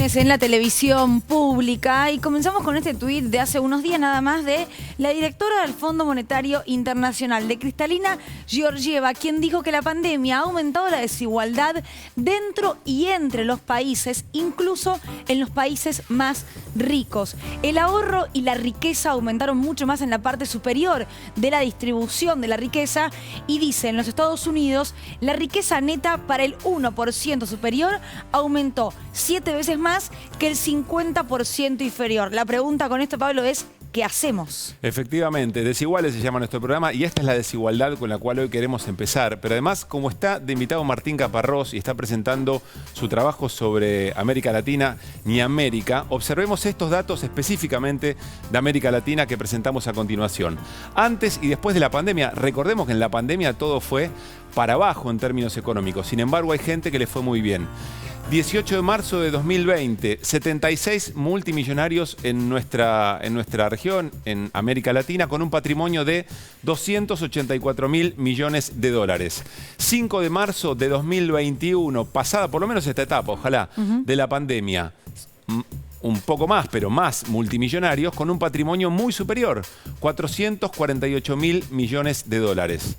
lunes en la televisión pública y comenzamos con este tuit de hace unos días nada más de la directora del Fondo Monetario Internacional, de Kristalina Georgieva, quien dijo que la pandemia ha aumentado la desigualdad dentro y entre los países, incluso en los países más ricos. El ahorro y la riqueza aumentaron mucho más en la parte superior de la distribución de la riqueza y dice, en los Estados Unidos, la riqueza neta para el 1% superior aumentó 7 veces más que el 50% inferior. La pregunta con esto, Pablo, es ¿qué hacemos? Efectivamente, Desiguales se llama nuestro programa y esta es la desigualdad con la cual hoy queremos empezar. Pero además, como está de invitado Martín Caparrós y está presentando su trabajo sobre América Latina ni América, observemos estos datos específicamente de América Latina que presentamos a continuación. Antes y después de la pandemia, recordemos que en la pandemia todo fue para abajo en términos económicos. Sin embargo, hay gente que le fue muy bien. 18 de marzo de 2020, 76 multimillonarios en nuestra región, en América Latina, con un patrimonio de 284 mil millones de dólares. 5 de marzo de 2021, pasada por lo menos esta etapa, ojalá, de la pandemia, un poco más, pero más multimillonarios, con un patrimonio muy superior, 448 mil millones de dólares.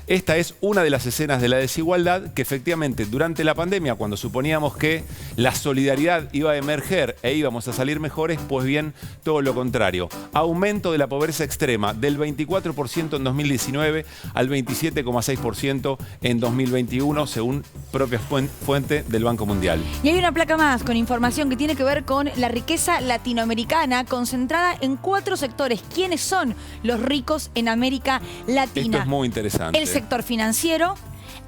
Esta es una de las escenas de la desigualdad que efectivamente durante la pandemia, cuando suponíamos que la solidaridad iba a emerger e íbamos a salir mejores, pues bien, todo lo contrario. Aumento de la pobreza extrema del 24% en 2019 al 27,6% en 2021, según propia fuente del Banco Mundial. Y hay una placa más con información que tiene que ver con la riqueza latinoamericana concentrada en 4 sectores. ¿Quiénes son los ricos en América Latina? Esto es muy interesante. El sector financiero,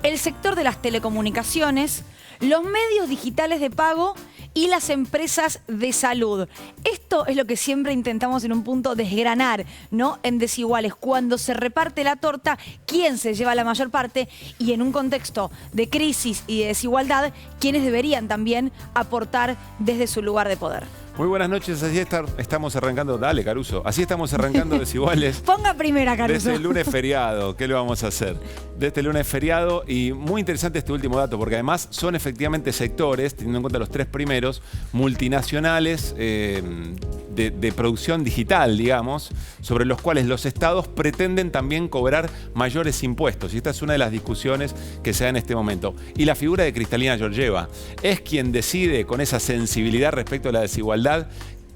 el sector de las telecomunicaciones, los medios digitales de pago y las empresas de salud. Esto es lo que siempre intentamos en un punto desgranar, ¿no? En Desiguales, cuando se reparte la torta, ¿quién se lleva la mayor parte? Y en un contexto de crisis y de desigualdad, ¿quiénes deberían también aportar desde su lugar de poder? Muy buenas noches, así estamos arrancando, dale Caruso, así estamos arrancando Desiguales. Ponga primera, Caruso. Desde el lunes feriado, ¿qué le vamos a hacer? Desde el lunes feriado y muy interesante este último dato, porque además son efectivamente sectores, teniendo en cuenta los 3 primeros, multinacionales de producción digital, digamos, sobre los cuales los estados pretenden también cobrar mayores impuestos. Y esta es una de las discusiones que se da en este momento. Y la figura de Kristalina Georgieva es quien decide con esa sensibilidad respecto a la desigualdad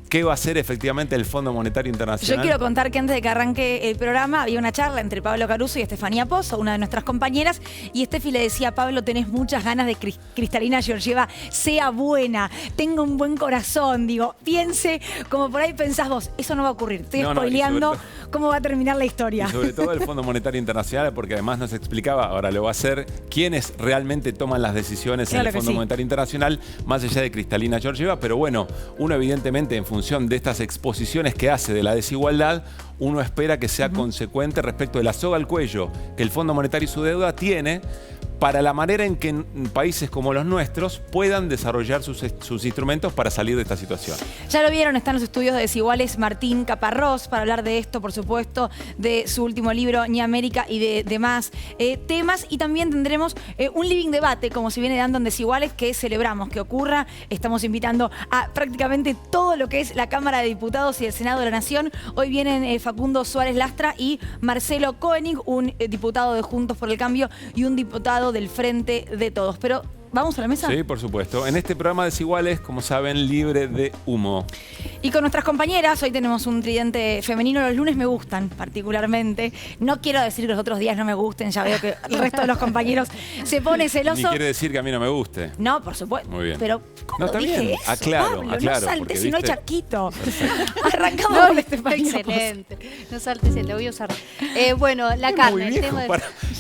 ¿qué va a hacer efectivamente el Fondo Monetario Internacional? Yo quiero contar que antes de que arranque el programa había una charla entre Pablo Caruso y Estefanía Pozo, una de nuestras compañeras, y Estefi le decía, Pablo, tenés muchas ganas de que Kristalina Georgieva sea buena, tenga un buen corazón, digo, piense como por ahí pensás vos, eso no va a ocurrir, estoy spoileando cómo va a terminar la historia. Y sobre todo el Fondo Monetario Internacional, porque además nos explicaba, ahora lo va a hacer, quiénes realmente toman las decisiones en el Fondo Monetario Internacional, más allá de Kristalina Georgieva, pero bueno, uno evidentemente en función de estas exposiciones que hace de la desigualdad, uno espera que sea consecuente respecto de la soga al cuello que el Fondo Monetario y su deuda tiene para la manera en que países como los nuestros puedan desarrollar sus instrumentos para salir de esta situación. Ya lo vieron, están los estudios de Desiguales Martín Caparrós para hablar de esto, por supuesto, de su último libro, Ni América, y de demás temas. Y también tendremos un living debate, como se viene dando en Desiguales, que celebramos que ocurra. Estamos invitando a prácticamente todo lo que es la Cámara de Diputados y el Senado de la Nación. Hoy vienen Facundo Suárez Lastra y Marcelo Koenig, un diputado de Juntos por el Cambio y un diputado del Frente de Todos. Pero ¿vamos a la mesa? Sí, por supuesto. En este programa Desiguales, como saben, libre de humo. Y con nuestras compañeras, hoy tenemos un tridente femenino. Los lunes me gustan particularmente. No quiero decir que los otros días no me gusten. Ya veo que el resto de los compañeros se pone celoso. Ni quiere decir que a mí no me guste. No, por supuesto. Muy bien. Pero ¿cómo no, está dije bien. eso, Aclaro, Pablo? aclaro. No saltes porque, si no hay ¿viste? charquito. Arrancamos con Estefanía. Excelente. No saltes, lo voy a usar. Bueno, la carne. Muy viejo,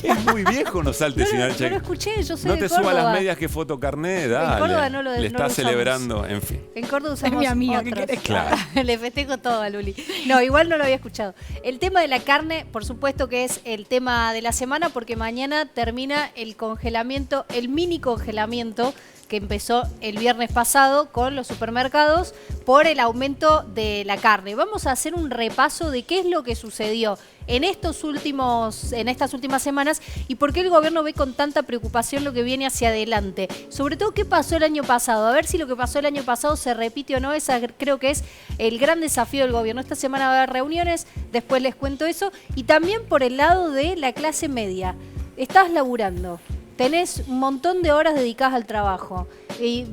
es muy viejo, no saltes sin el Yo lo escuché, yo soy no de te Córdoba. suba las medias que fotocarné, dale. En Córdoba no lo Le está usamos. celebrando, en fin. En Córdoba usamos Es mi amiga, ¿qué otros. querés? Claro. Le festejo todo a Luli. No, igual no lo había escuchado. El tema de la carne, por supuesto que es el tema de la semana, porque mañana termina el congelamiento, el mini congelamiento que empezó el viernes pasado con los supermercados por el aumento de la carne. Vamos a hacer un repaso de qué es lo que sucedió en estas últimas semanas y por qué el gobierno ve con tanta preocupación lo que viene hacia adelante. Sobre todo, qué pasó el año pasado. A ver si lo que pasó el año pasado se repite o no. Esa creo que es el gran desafío del gobierno. Esta semana va a haber reuniones, después les cuento eso. Y también por el lado de la clase media. Estás laburando, tenés un montón de horas dedicadas al trabajo y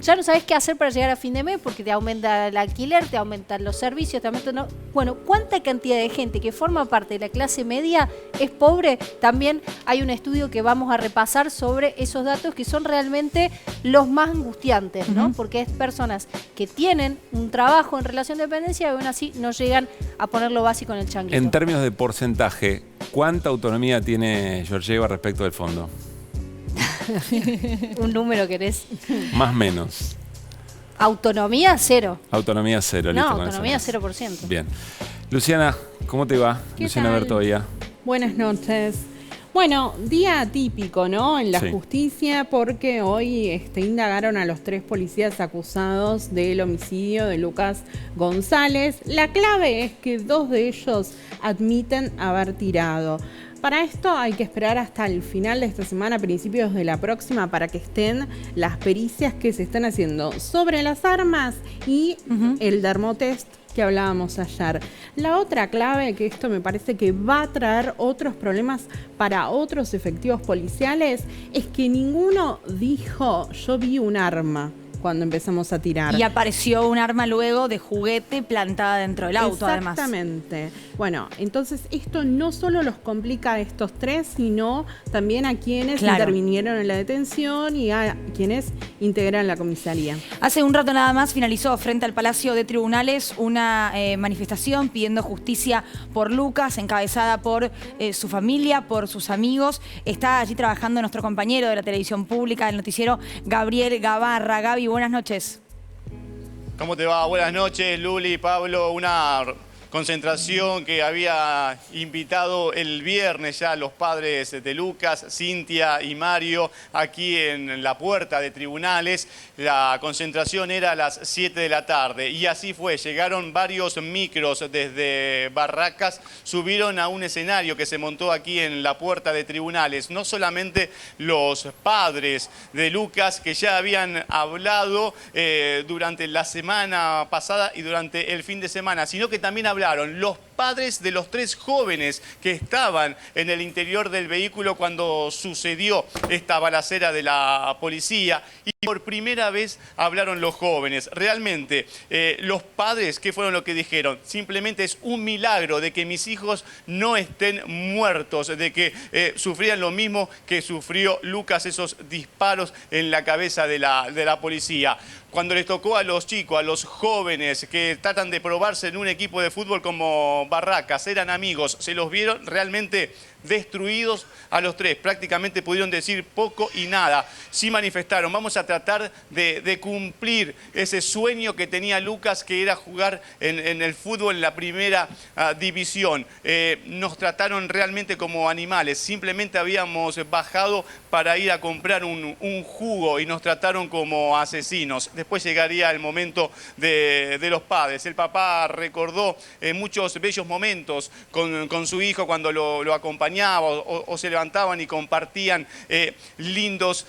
ya no sabés qué hacer para llegar a fin de mes porque te aumenta el alquiler, te aumentan los servicios, te aumentan... No. Bueno, ¿cuánta cantidad de gente que forma parte de la clase media es pobre? También hay un estudio que vamos a repasar sobre esos datos que son realmente los más angustiantes, ¿no? Porque es personas que tienen un trabajo en relación de dependencia y aún así no llegan a poner lo básico en el changuito. En términos de porcentaje, ¿cuánta autonomía tiene Georgieva respecto del fondo? Un número querés. Más o menos. Autonomía cero. Autonomía cero. No, listo, con autonomía eso. 0%. Bien. Luciana, ¿cómo te va? ¿Qué Luciana tal? Bertoia. Buenas noches. Bueno, día atípico, ¿no? En la Sí. justicia porque hoy indagaron a los 3 policías acusados del homicidio de Lucas González. La clave es que 2 de ellos admiten haber tirado. Para esto hay que esperar hasta el final de esta semana, principios de la próxima, para que estén las pericias que se están haciendo sobre las armas y el dermotest que hablábamos ayer. La otra clave, que esto me parece que va a traer otros problemas para otros efectivos policiales, es que ninguno dijo yo vi un arma cuando empezamos a tirar. Y apareció un arma luego de juguete plantada dentro del auto, además. Exactamente. Bueno, entonces esto no solo los complica a estos 3, sino también a quienes intervinieron en la detención y a quienes integran la comisaría. Hace un rato nada más finalizó frente al Palacio de Tribunales una manifestación pidiendo justicia por Lucas, encabezada por su familia, por sus amigos. Está allí trabajando nuestro compañero de la televisión pública, del noticiero, Gabriel Gabarra. Gaby, buenas noches. ¿Cómo te va? Buenas noches, Luli, Pablo. Una concentración que había invitado el viernes ya los padres de Lucas, Cintia y Mario, aquí en la puerta de tribunales. La concentración era a las 7 de la tarde y así fue. Llegaron varios micros desde Barracas, subieron a un escenario que se montó aquí en la puerta de tribunales. No solamente los padres de Lucas, que ya habían hablado durante la semana pasada y durante el fin de semana, sino que también hablaron los padres de los 3 jóvenes que estaban en el interior del vehículo cuando sucedió esta balacera de la policía. Y por primera vez hablaron los jóvenes. Realmente, los padres, ¿qué fueron lo que dijeron? Simplemente es un milagro de que mis hijos no estén muertos, de que sufrían lo mismo que sufrió Lucas, esos disparos en la cabeza de la policía. Cuando les tocó a los chicos, a los jóvenes que tratan de probarse en un equipo de fútbol como Barracas, eran amigos, se los vieron realmente destruidos a los 3. Prácticamente pudieron decir poco y nada. Sí manifestaron, vamos a tratar de cumplir ese sueño que tenía Lucas, que era jugar en el fútbol en la primera división. Nos trataron realmente como animales. Simplemente habíamos bajado para ir a comprar un jugo y nos trataron como asesinos. Después llegaría el momento de los padres. El papá recordó muchos bellos momentos con su hijo cuando lo acompañaba o se levantaban y compartían lindos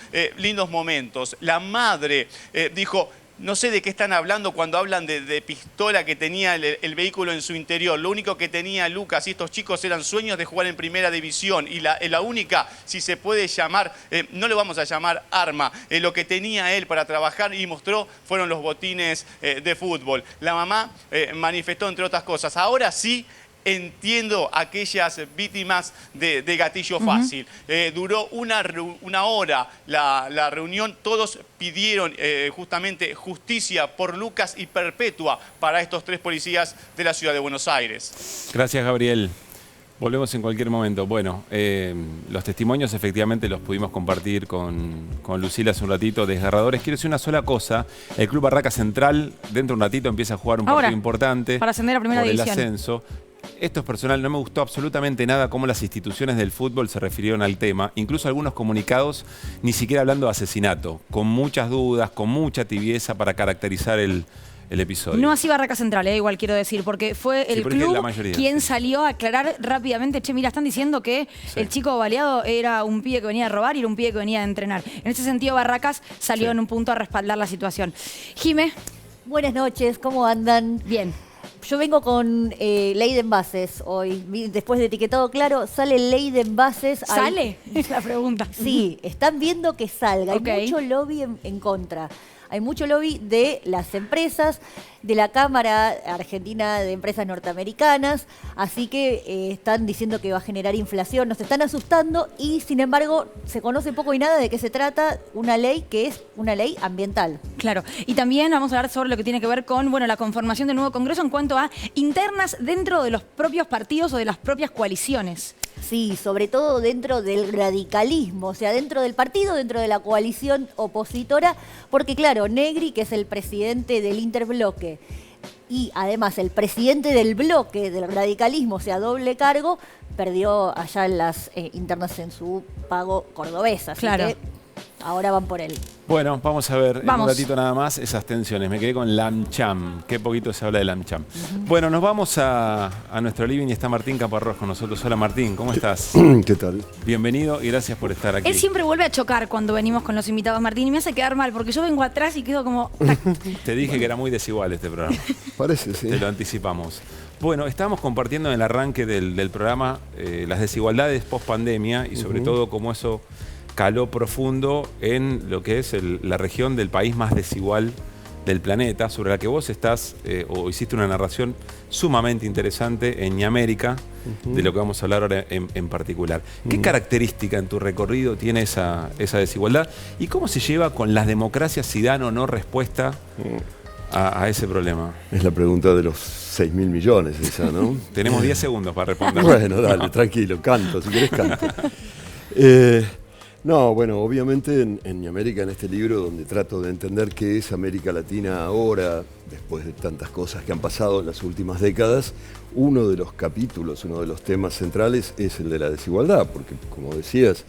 momentos. La madre dijo: no sé de qué están hablando cuando hablan de pistola que tenía el vehículo en su interior. Lo único que tenía Lucas y estos chicos eran sueños de jugar en primera división. Y la única, si se puede llamar, no le vamos a llamar arma, lo que tenía él para trabajar y mostró fueron los botines de fútbol. La mamá manifestó, entre otras cosas, ahora sí entiendo aquellas víctimas de gatillo fácil. Duró una hora la reunión. Todos pidieron justamente justicia por Lucas y perpetua para estos 3 policías de la ciudad de Buenos Aires. Gracias, Gabriel. Volvemos en cualquier momento. Bueno, los testimonios efectivamente los pudimos compartir con Lucila hace un ratito, desgarradores. Quiero decir una sola cosa: el Club Barraca Central dentro de un ratito empieza a jugar un partido importante para ascender a primera por el división. ascenso. Esto es personal, no me gustó absolutamente nada cómo las instituciones del fútbol se refirieron al tema, incluso algunos comunicados ni siquiera hablando de asesinato, con muchas dudas, con mucha tibieza para caracterizar el episodio. No así Barraca Central, igual quiero decir, porque fue el porque club la mayoría, quien sí. salió a aclarar rápidamente, che, mira, están diciendo que el chico baleado era un pibe que venía a robar y era un pibe que venía a entrenar. En ese sentido, Barracas salió en un punto a respaldar la situación. Jime. Buenas noches, ¿cómo andan? Bien. Yo vengo con ley de envases hoy. Después de etiquetado claro, sale ley de envases. ¿Sale? Es la pregunta. Sí, están viendo que salga. Ok. Hay mucho lobby en contra. Hay mucho lobby de las empresas, de la Cámara Argentina de Empresas Norteamericanas, así que están diciendo que va a generar inflación, nos están asustando y sin embargo se conoce poco y nada de qué se trata, una ley que es una ley ambiental. Claro, y también vamos a hablar sobre lo que tiene que ver con la conformación del nuevo Congreso en cuanto a internas dentro de los propios partidos o de las propias coaliciones. Sí, sobre todo dentro del radicalismo, o sea, dentro del partido, dentro de la coalición opositora, porque claro, Negri, que es el presidente del interbloque, y además el presidente del bloque del radicalismo, o sea, doble cargo, perdió allá en las internas en su pago cordobesa, así Claro. que ahora van por él. Bueno, vamos a ver en Vamos. un ratito nada más esas tensiones. Me quedé con l'AmCham. Qué poquito se habla de l'AmCham. Bueno, nos vamos a nuestro living y está Martín Caparrós con nosotros. Hola Martín, ¿cómo estás? ¿Qué tal? Bienvenido y gracias por estar aquí. Él siempre vuelve a chocar cuando venimos con los invitados, Martín, y me hace quedar mal porque yo vengo atrás y quedo como... tac. Te dije que era muy desigual este programa. Parece, sí. Te lo anticipamos. Bueno, estábamos compartiendo en el arranque del programa las desigualdades post pandemia y sobre todo cómo eso caló profundo en lo que es la región del país más desigual del planeta, sobre la que vos estás o hiciste una narración sumamente interesante en América, de lo que vamos a hablar ahora en particular. ¿Qué característica en tu recorrido tiene esa desigualdad? ¿Y cómo se lleva con las democracias si dan o no respuesta a ese problema? Es la pregunta de los 6.000 millones esa, ¿no? Tenemos 10 segundos para responder. Bueno, dale, tranquilo, canto, si querés canto. No, bueno, obviamente en América, en este libro, donde trato de entender qué es América Latina ahora, después de tantas cosas que han pasado en las últimas décadas, uno de los capítulos, uno de los temas centrales es el de la desigualdad, porque, como decías,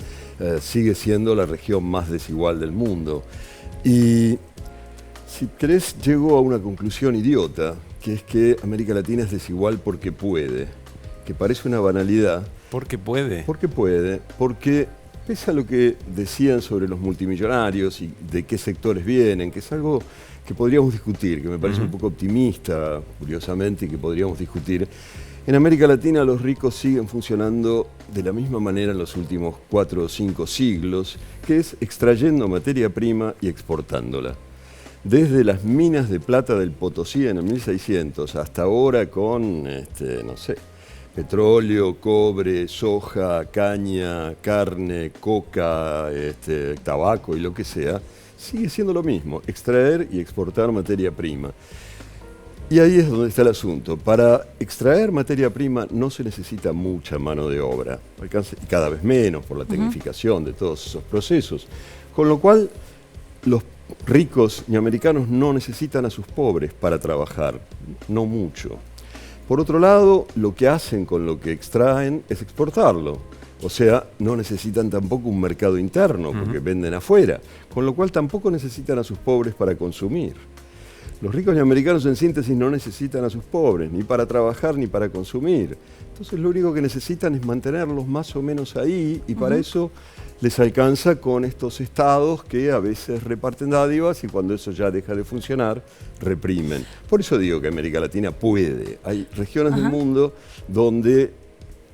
sigue siendo la región más desigual del mundo. Y si querés, llego a una conclusión idiota, que es que América Latina es desigual porque puede, que parece una banalidad. ¿Por qué puede? Porque puede, porque pese a lo que decían sobre los multimillonarios y de qué sectores vienen, que es algo que podríamos discutir, que me parece un poco optimista, curiosamente, y que podríamos discutir, en América Latina los ricos siguen funcionando de la misma manera en los últimos 4 o 5 siglos, que es extrayendo materia prima y exportándola. Desde las minas de plata del Potosí en el 1600 hasta ahora con, no sé, petróleo, cobre, soja, caña, carne, coca, tabaco y lo que sea, sigue siendo lo mismo, extraer y exportar materia prima. Y ahí es donde está el asunto. Para extraer materia prima no se necesita mucha mano de obra, y cada vez menos por la tecnificación de todos esos procesos. Con lo cual, los ricos y americanos no necesitan a sus pobres para trabajar, no mucho. Por otro lado, lo que hacen con lo que extraen es exportarlo. O sea, no necesitan tampoco un mercado interno porque venden afuera, con lo cual tampoco necesitan a sus pobres para consumir. Los ricos y americanos, en síntesis, no necesitan a sus pobres, ni para trabajar ni para consumir. Entonces lo único que necesitan es mantenerlos más o menos ahí y para eso les alcanza con estos estados que a veces reparten dádivas y cuando eso ya deja de funcionar, reprimen. Por eso digo que América Latina puede. Hay regiones del mundo donde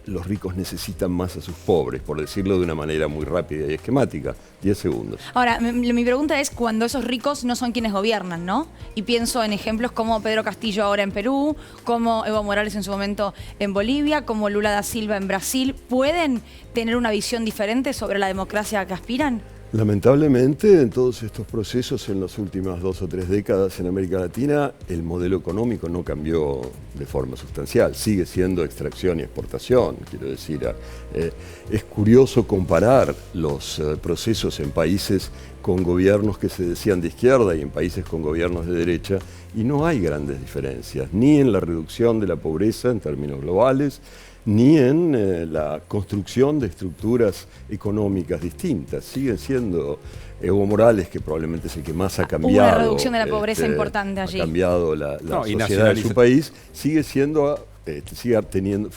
los ricos necesitan más a sus pobres, por decirlo de una manera muy rápida y esquemática. 10 segundos. Ahora, mi pregunta es cuando esos ricos no son quienes gobiernan, ¿no? Y pienso en ejemplos como Pedro Castillo ahora en Perú, como Evo Morales en su momento en Bolivia, como Lula da Silva en Brasil. ¿Pueden tener una visión diferente sobre la democracia a que aspiran? Lamentablemente, en todos estos procesos en las últimas 2 o 3 décadas en América Latina, el modelo económico no cambió de forma sustancial. Sigue siendo extracción y exportación. Quiero decir, es curioso comparar los procesos en países con gobiernos que se decían de izquierda y en países con gobiernos de derecha, y no hay grandes diferencias, ni en la reducción de la pobreza en términos globales, ni en la construcción de estructuras económicas distintas. Siguen siendo Evo Morales, que probablemente es el que más ha cambiado. Hubo una reducción de la pobreza importante allí. Ha cambiado la sociedad de su país. Sigue siendo, sigue teniendo,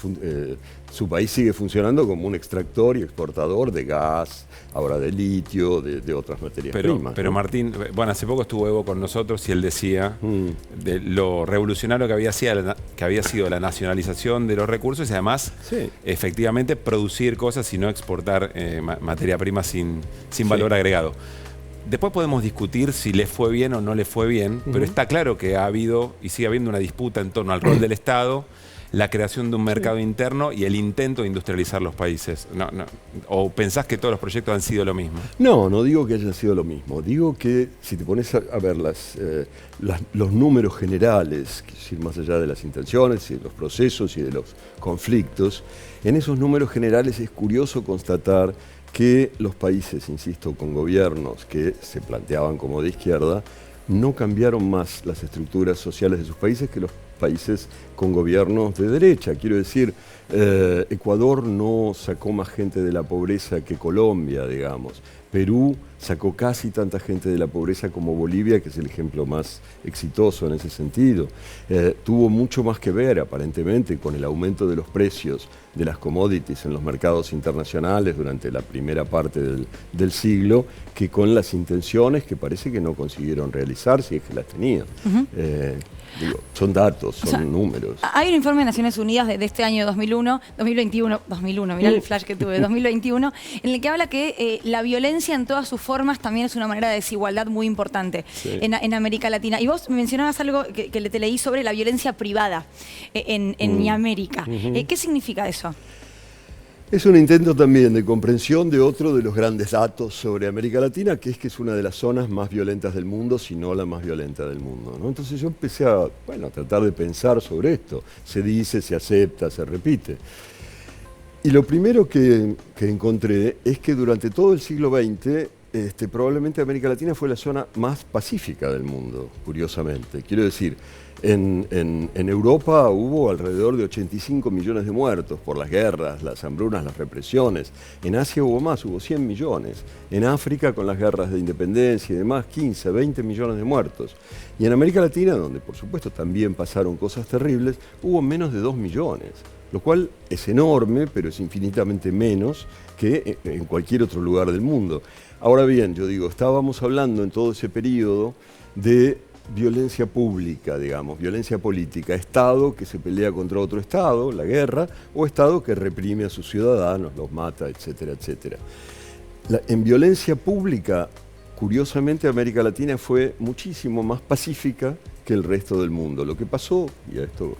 su país sigue funcionando como un extractor y exportador de gas, ahora de litio, de otras materias primas. Pero ¿no? Martín, bueno, hace poco estuvo Evo con nosotros y él decía de lo revolucionario que había sido la nacionalización de los recursos y además, efectivamente, producir cosas y no exportar materia prima sin valor agregado. Después podemos discutir si le fue bien o no le fue bien, pero está claro que ha habido y sigue habiendo una disputa en torno al rol del Estado, la creación de un mercado interno y el intento de industrializar los países. ¿O pensás que todos los proyectos han sido lo mismo? No, no digo que hayan sido lo mismo. Digo que si te pones a ver los números generales, es decir, más allá de las intenciones y de los procesos y de los conflictos, en esos números generales es curioso constatar que los países, insisto, con gobiernos que se planteaban como de izquierda, no cambiaron más las estructuras sociales de sus países que los países con gobiernos de derecha. Quiero decir, Ecuador no sacó más gente de la pobreza que Colombia, digamos. Perú sacó casi tanta gente de la pobreza como Bolivia, que es el ejemplo más exitoso en ese sentido. Tuvo mucho más que ver, aparentemente, con el aumento de los precios de las commodities en los mercados internacionales durante la primera parte del siglo, que con las intenciones que parece que no consiguieron realizar, si es que las tenían. Digo, son datos, son números. Hay un informe de Naciones Unidas de este año 2021, mirá el flash que tuve, 2021, en el que habla que la violencia en todas sus formas también es una manera de desigualdad muy importante en América Latina. Y vos mencionabas algo que te leí sobre la violencia privada en mi América. ¿Qué significa eso? Es un intento también de comprensión de otro de los grandes datos sobre América Latina, que es una de las zonas más violentas del mundo, si no la más violenta del mundo, ¿no? Entonces yo empecé a tratar de pensar sobre esto. Se dice, se acepta, se repite. Y lo primero que encontré es que durante todo el siglo XX, probablemente América Latina fue la zona más pacífica del mundo, curiosamente. Quiero decir, en Europa hubo alrededor de 85 millones de muertos por las guerras, las hambrunas, las represiones. En Asia hubo más, hubo 100 millones. En África, con las guerras de independencia y demás, 15, 20 millones de muertos. Y en América Latina, donde por supuesto también pasaron cosas terribles, hubo menos de 2 millones. Lo cual es enorme, pero es infinitamente menos que en cualquier otro lugar del mundo. Ahora bien, yo digo, estábamos hablando en todo ese periodo de violencia pública, digamos, violencia política, Estado que se pelea contra otro Estado, la guerra, o Estado que reprime a sus ciudadanos, los mata, etcétera, etcétera. En violencia pública, curiosamente, América Latina fue muchísimo más pacífica que el resto del mundo. Lo que pasó, y a esto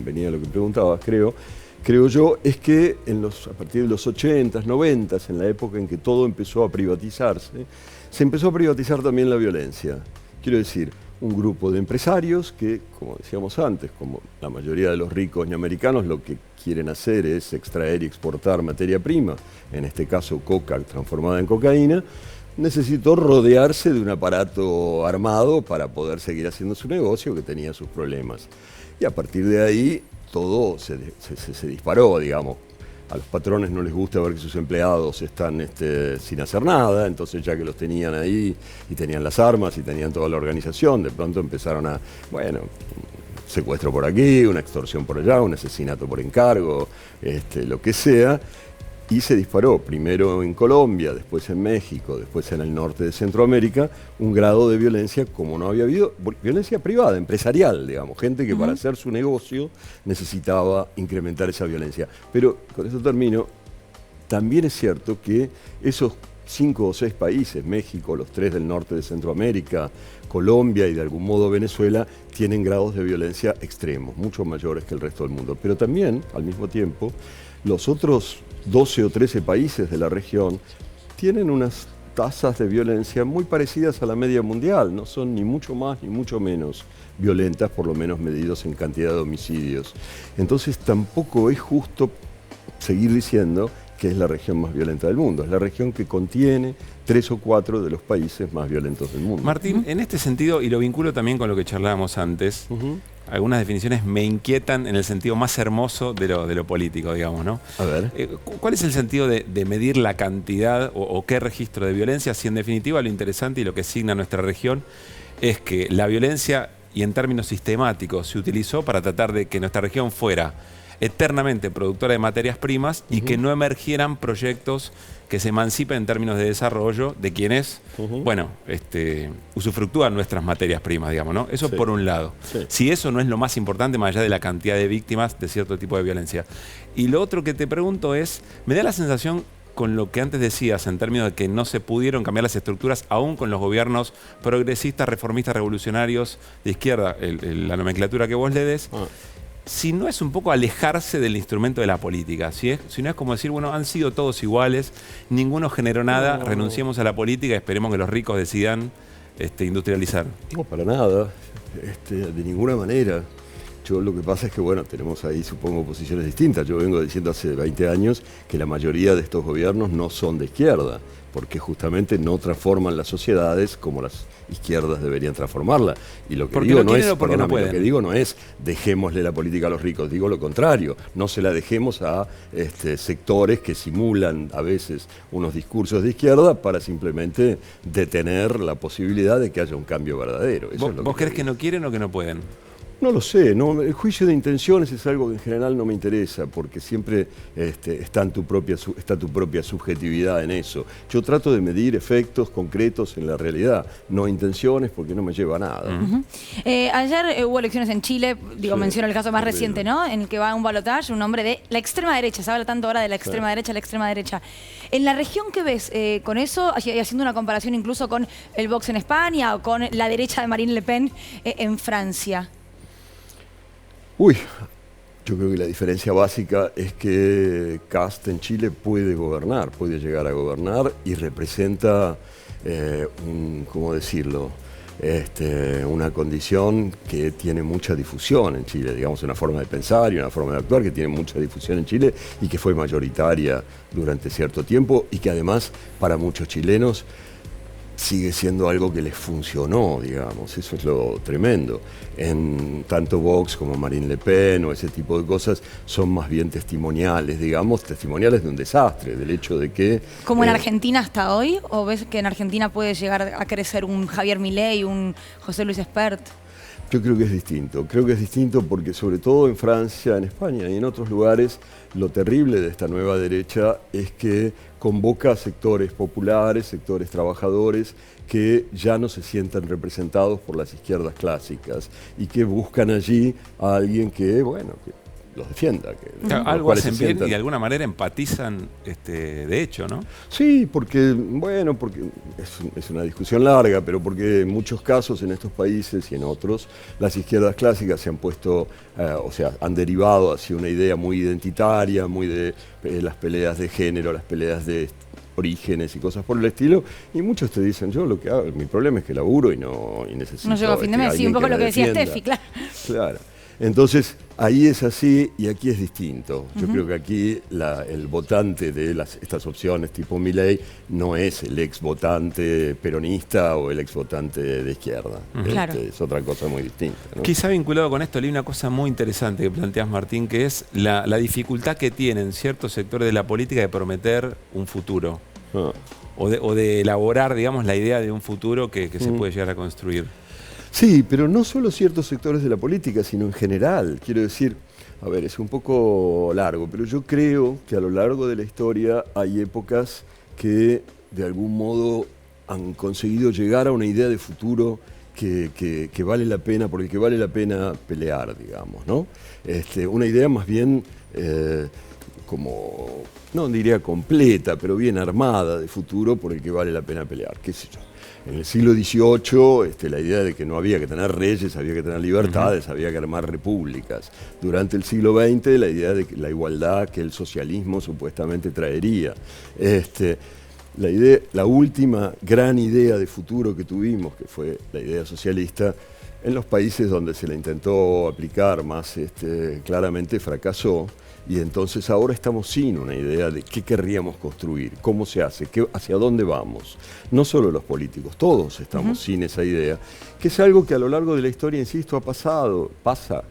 venía lo que preguntabas, creo yo, es que a partir de los 80s, 90s, en la época en que todo empezó a privatizarse, se empezó a privatizar también la violencia. Quiero decir, un grupo de empresarios que, como decíamos antes, como la mayoría de los ricos americanos, lo que quieren hacer es extraer y exportar materia prima, en este caso coca transformada en cocaína, necesitó rodearse de un aparato armado para poder seguir haciendo su negocio que tenía sus problemas. Y a partir de ahí todo se disparó, digamos. A los patrones no les gusta ver que sus empleados están sin hacer nada, entonces ya que los tenían ahí y tenían las armas y tenían toda la organización, de pronto empezaron un secuestro por aquí, una extorsión por allá, un asesinato por encargo, lo que sea, y se disparó, primero en Colombia, después en México, después en el norte de Centroamérica, un grado de violencia como no había habido, violencia privada, empresarial, digamos, gente que para hacer su negocio necesitaba incrementar esa violencia. Pero, con eso termino, también es cierto que esos 5 o 6 países, México, los 3 del norte de Centroamérica, Colombia y de algún modo Venezuela, tienen grados de violencia extremos, mucho mayores que el resto del mundo. Pero también, al mismo tiempo, los otros 12 o 13 países de la región tienen unas tasas de violencia muy parecidas a la media mundial, no son ni mucho más ni mucho menos violentas, por lo menos medidos en cantidad de homicidios. Entonces tampoco es justo seguir diciendo que es la región más violenta del mundo. Es la región que contiene 3 o 4 de los países más violentos del mundo. Martín, en este sentido, y lo vinculo también con lo que charlábamos antes, algunas definiciones me inquietan en el sentido más hermoso de lo político, digamos, ¿no? A ver. ¿Cuál es el sentido de medir la cantidad o qué registro de violencia? Si en definitiva lo interesante y lo que signa nuestra región es que la violencia, y en términos sistemáticos, se utilizó para tratar de que nuestra región fuera eternamente productora de materias primas y que no emergieran proyectos que se emancipen en términos de desarrollo de quienes, bueno, usufructúan nuestras materias primas, digamos, ¿no? Eso por un lado. Si eso no es lo más importante, más allá de la cantidad de víctimas de cierto tipo de violencia. Y lo otro que te pregunto es, me da la sensación, con lo que antes decías, en términos de que no se pudieron cambiar las estructuras, aún con los gobiernos progresistas, reformistas, revolucionarios de izquierda, la nomenclatura que vos le des, si no es un poco alejarse del instrumento de la política, si no es como decir, bueno, han sido todos iguales, ninguno generó nada, renunciemos a la política y esperemos que los ricos decidan industrializar. No, para nada, de ninguna manera. Yo lo que pasa es que, bueno, tenemos ahí, supongo, posiciones distintas. Yo vengo diciendo hace 20 años que la mayoría de estos gobiernos no son de izquierda, porque justamente no transforman las sociedades como las izquierdas deberían transformarla. Y lo que digo lo que digo no es dejémosle la política a los ricos, digo lo contrario, no se la dejemos a sectores que simulan a veces unos discursos de izquierda para simplemente detener la posibilidad de que haya un cambio verdadero. ¿Vos crees que no quieren o que no pueden? No lo sé, no, el juicio de intenciones es algo que en general no me interesa, porque siempre está tu propia subjetividad en eso. Yo trato de medir efectos concretos en la realidad, no intenciones, porque no me lleva a nada. Ayer hubo elecciones en Chile, menciono el caso más reciente, ¿no? En el que va a un balotaje un hombre de la extrema derecha, se habla tanto ahora de la extrema derecha, la extrema derecha. En la región que ves con eso, haciendo una comparación incluso con el Vox en España o con la derecha de Marine Le Pen en Francia. Uy, yo creo que la diferencia básica es que Kast en Chile puede gobernar, puede llegar a gobernar y representa, ¿cómo decirlo?, una condición que tiene mucha difusión en Chile, digamos, una forma de pensar y una forma de actuar que tiene mucha difusión en Chile y que fue mayoritaria durante cierto tiempo y que además para muchos chilenos sigue siendo algo que les funcionó, digamos, eso es lo tremendo. En tanto Vox como Marine Le Pen o ese tipo de cosas son más bien testimoniales, digamos, testimoniales de un desastre, del hecho de que... ¿Como en Argentina hasta hoy? ¿O ves que en Argentina puede llegar a crecer un Javier Milei, un José Luis Espert? Yo creo que es distinto porque sobre todo en Francia, en España y en otros lugares, lo terrible de esta nueva derecha es que convoca a sectores populares, sectores trabajadores que ya no se sientan representados por las izquierdas clásicas y que buscan allí a alguien que, bueno, que los defienda. Algo hacen bien y de alguna manera empatizan de hecho, ¿no? Sí, porque es una discusión larga, pero porque en muchos casos en estos países y en otros, las izquierdas clásicas se han puesto, han derivado hacia una idea muy identitaria, muy de las peleas de género, las peleas de orígenes y cosas por el estilo, y muchos te dicen, yo lo que hago, mi problema es que laburo y necesito... No llego a fin de mes, sí, un poco lo que decía Steffi, claro. Claro. Entonces, ahí es así y aquí es distinto. Yo creo que aquí el votante de estas opciones tipo Milei no es el ex votante peronista o el ex votante de izquierda. Claro. Es otra cosa muy distinta, ¿no? Quizá vinculado con esto, leí una cosa muy interesante que planteas, Martín, que es la dificultad que tienen ciertos sectores de la política de prometer un futuro. O de elaborar, digamos, la idea de un futuro que se puede llegar a construir. Sí, pero no solo ciertos sectores de la política, sino en general. Quiero decir, a ver, es un poco largo, pero yo creo que a lo largo de la historia hay épocas que de algún modo han conseguido llegar a una idea de futuro que vale la pena, por el que vale la pena pelear, digamos, ¿no? Una idea más bien como, no diría completa, pero bien armada de futuro por el que vale la pena pelear, qué sé yo. En el siglo XVIII, la idea de que no había que tener reyes, había que tener libertades, había que armar repúblicas. Durante el siglo XX, la idea de la igualdad que el socialismo supuestamente traería. la última gran idea de futuro que tuvimos, que fue la idea socialista, en los países donde se la intentó aplicar más claramente fracasó, y entonces ahora estamos sin una idea de qué querríamos construir, cómo se hace, hacia dónde vamos. No solo los políticos, todos estamos sin esa idea, que es algo que a lo largo de la historia, insisto, pasa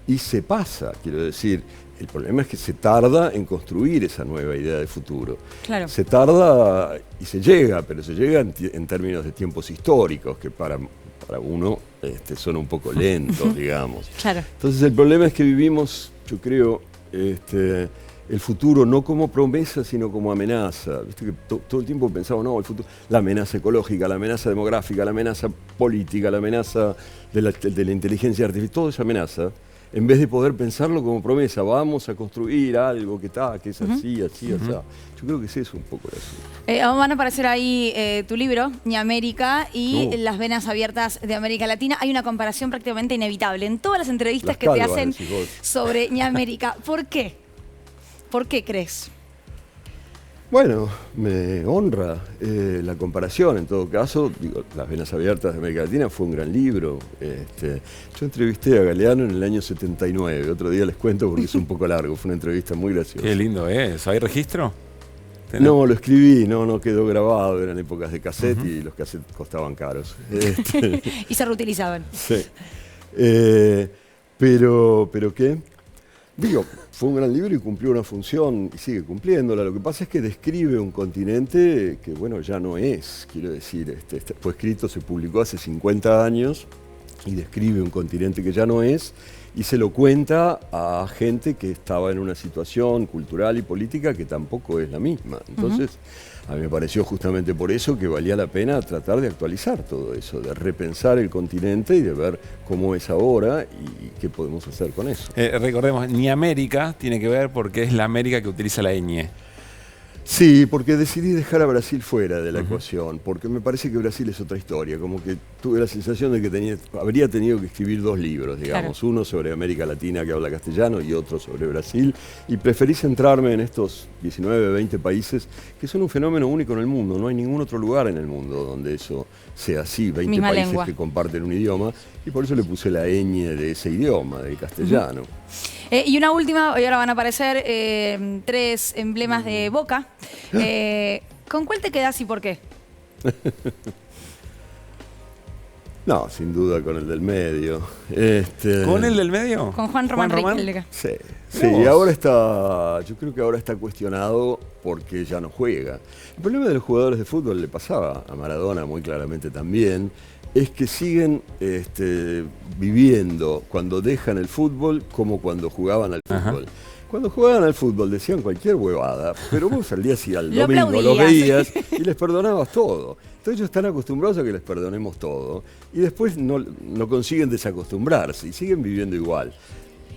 y se pasa, quiero decir. El problema es que se tarda en construir esa nueva idea de futuro. Claro. Se tarda y se llega, pero se llega en términos de tiempos históricos, que para uno son un poco lentos, digamos. Claro. Entonces el problema es que vivimos, yo creo, el futuro no como promesa, sino como amenaza. Viste que todo el tiempo pensamos, no, el futuro, la amenaza ecológica, la amenaza demográfica, la amenaza política, la amenaza de la inteligencia artificial, todo es amenaza. En vez de poder pensarlo como promesa, vamos a construir algo que es así, así, así. Yo creo que es eso un poco así. Van a aparecer ahí tu libro, Ni América, y Las venas abiertas de América Latina. Hay una comparación prácticamente inevitable en todas las entrevistas que te hacen sobre Ni América. ¿Por qué? ¿Por qué crees? Bueno, me honra la comparación. En todo caso, digo, Las venas abiertas de América Latina fue un gran libro. Yo entrevisté a Galeano en el año 79. Otro día les cuento porque es un poco largo. Fue una entrevista muy graciosa. Qué lindo es. ¿Hay registro? No, lo escribí, no quedó grabado. Eran épocas de cassette y los cassettes costaban caros. Y se reutilizaban. Sí. Pero ¿qué? Digo, fue un gran libro y cumplió una función y sigue cumpliéndola. Lo que pasa es que describe un continente que, bueno, ya no es. Quiero decir, fue escrito, se publicó hace 50 años y describe un continente que ya no es y se lo cuenta a gente que estaba en una situación cultural y política que tampoco es la misma. Entonces, a mí me pareció justamente por eso que valía la pena tratar de actualizar todo eso, de repensar el continente y de ver cómo es ahora y qué podemos hacer con eso. Recordemos, Ni América tiene que ver porque es la América que utiliza la ñ. Sí, porque decidí dejar a Brasil fuera de la ecuación, porque me parece que Brasil es otra historia, como que tuve la sensación de que habría tenido que escribir 2 libros, digamos, claro. Uno sobre América Latina que habla castellano y otro sobre Brasil, y preferí centrarme en estos 19, 20 países que son un fenómeno único en el mundo. No hay ningún otro lugar en el mundo donde eso sea así, 20 Misma países lengua. Que comparten un idioma, y por eso le puse la ñ de ese idioma, del castellano. Y una última, hoy ahora van a aparecer 3 emblemas de Boca. ¿Con cuál te quedás y por qué? No, sin duda con el del medio. ¿Con el del medio? Con Juan Román Riquelme. Sí, y ahora yo creo que ahora está cuestionado porque ya no juega. El problema de los jugadores de fútbol, le pasaba a Maradona muy claramente también, es que siguen viviendo cuando dejan el fútbol como cuando jugaban al fútbol. Cuando jugaban al fútbol decían cualquier huevada, pero vos al día siguiente, al domingo, los veías y les perdonabas todo. Entonces ellos están acostumbrados a que les perdonemos todo y después no consiguen desacostumbrarse y siguen viviendo igual.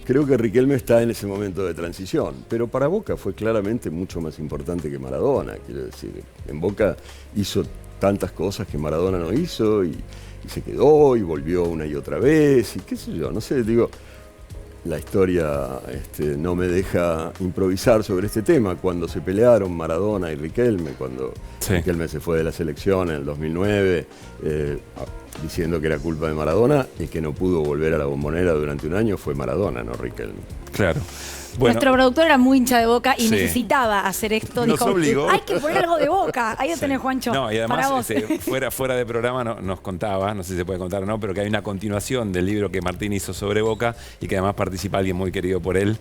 Creo que Riquelme está en ese momento de transición, pero para Boca fue claramente mucho más importante que Maradona. Quiero decir, en Boca hizo tantas cosas que Maradona no hizo y se quedó y volvió una y otra vez y qué sé yo, no sé, digo, la historia no me deja improvisar sobre este tema. Cuando se pelearon Maradona y Riquelme, cuando Riquelme se fue de la selección en el 2009, diciendo que era culpa de Maradona, y que no pudo volver a la Bombonera durante un año fue Maradona, no Riquelme. Claro. Bueno, nuestro productor era muy hincha de Boca y necesitaba hacer esto. Nos dijo, obligó. Hay que poner algo de Boca. Ahí lo tenés, Juancho. No, y para además, vos. fuera de programa nos contaba, no sé si se puede contar o no, pero que hay una continuación del libro que Martín hizo sobre Boca y que además participa alguien muy querido por él.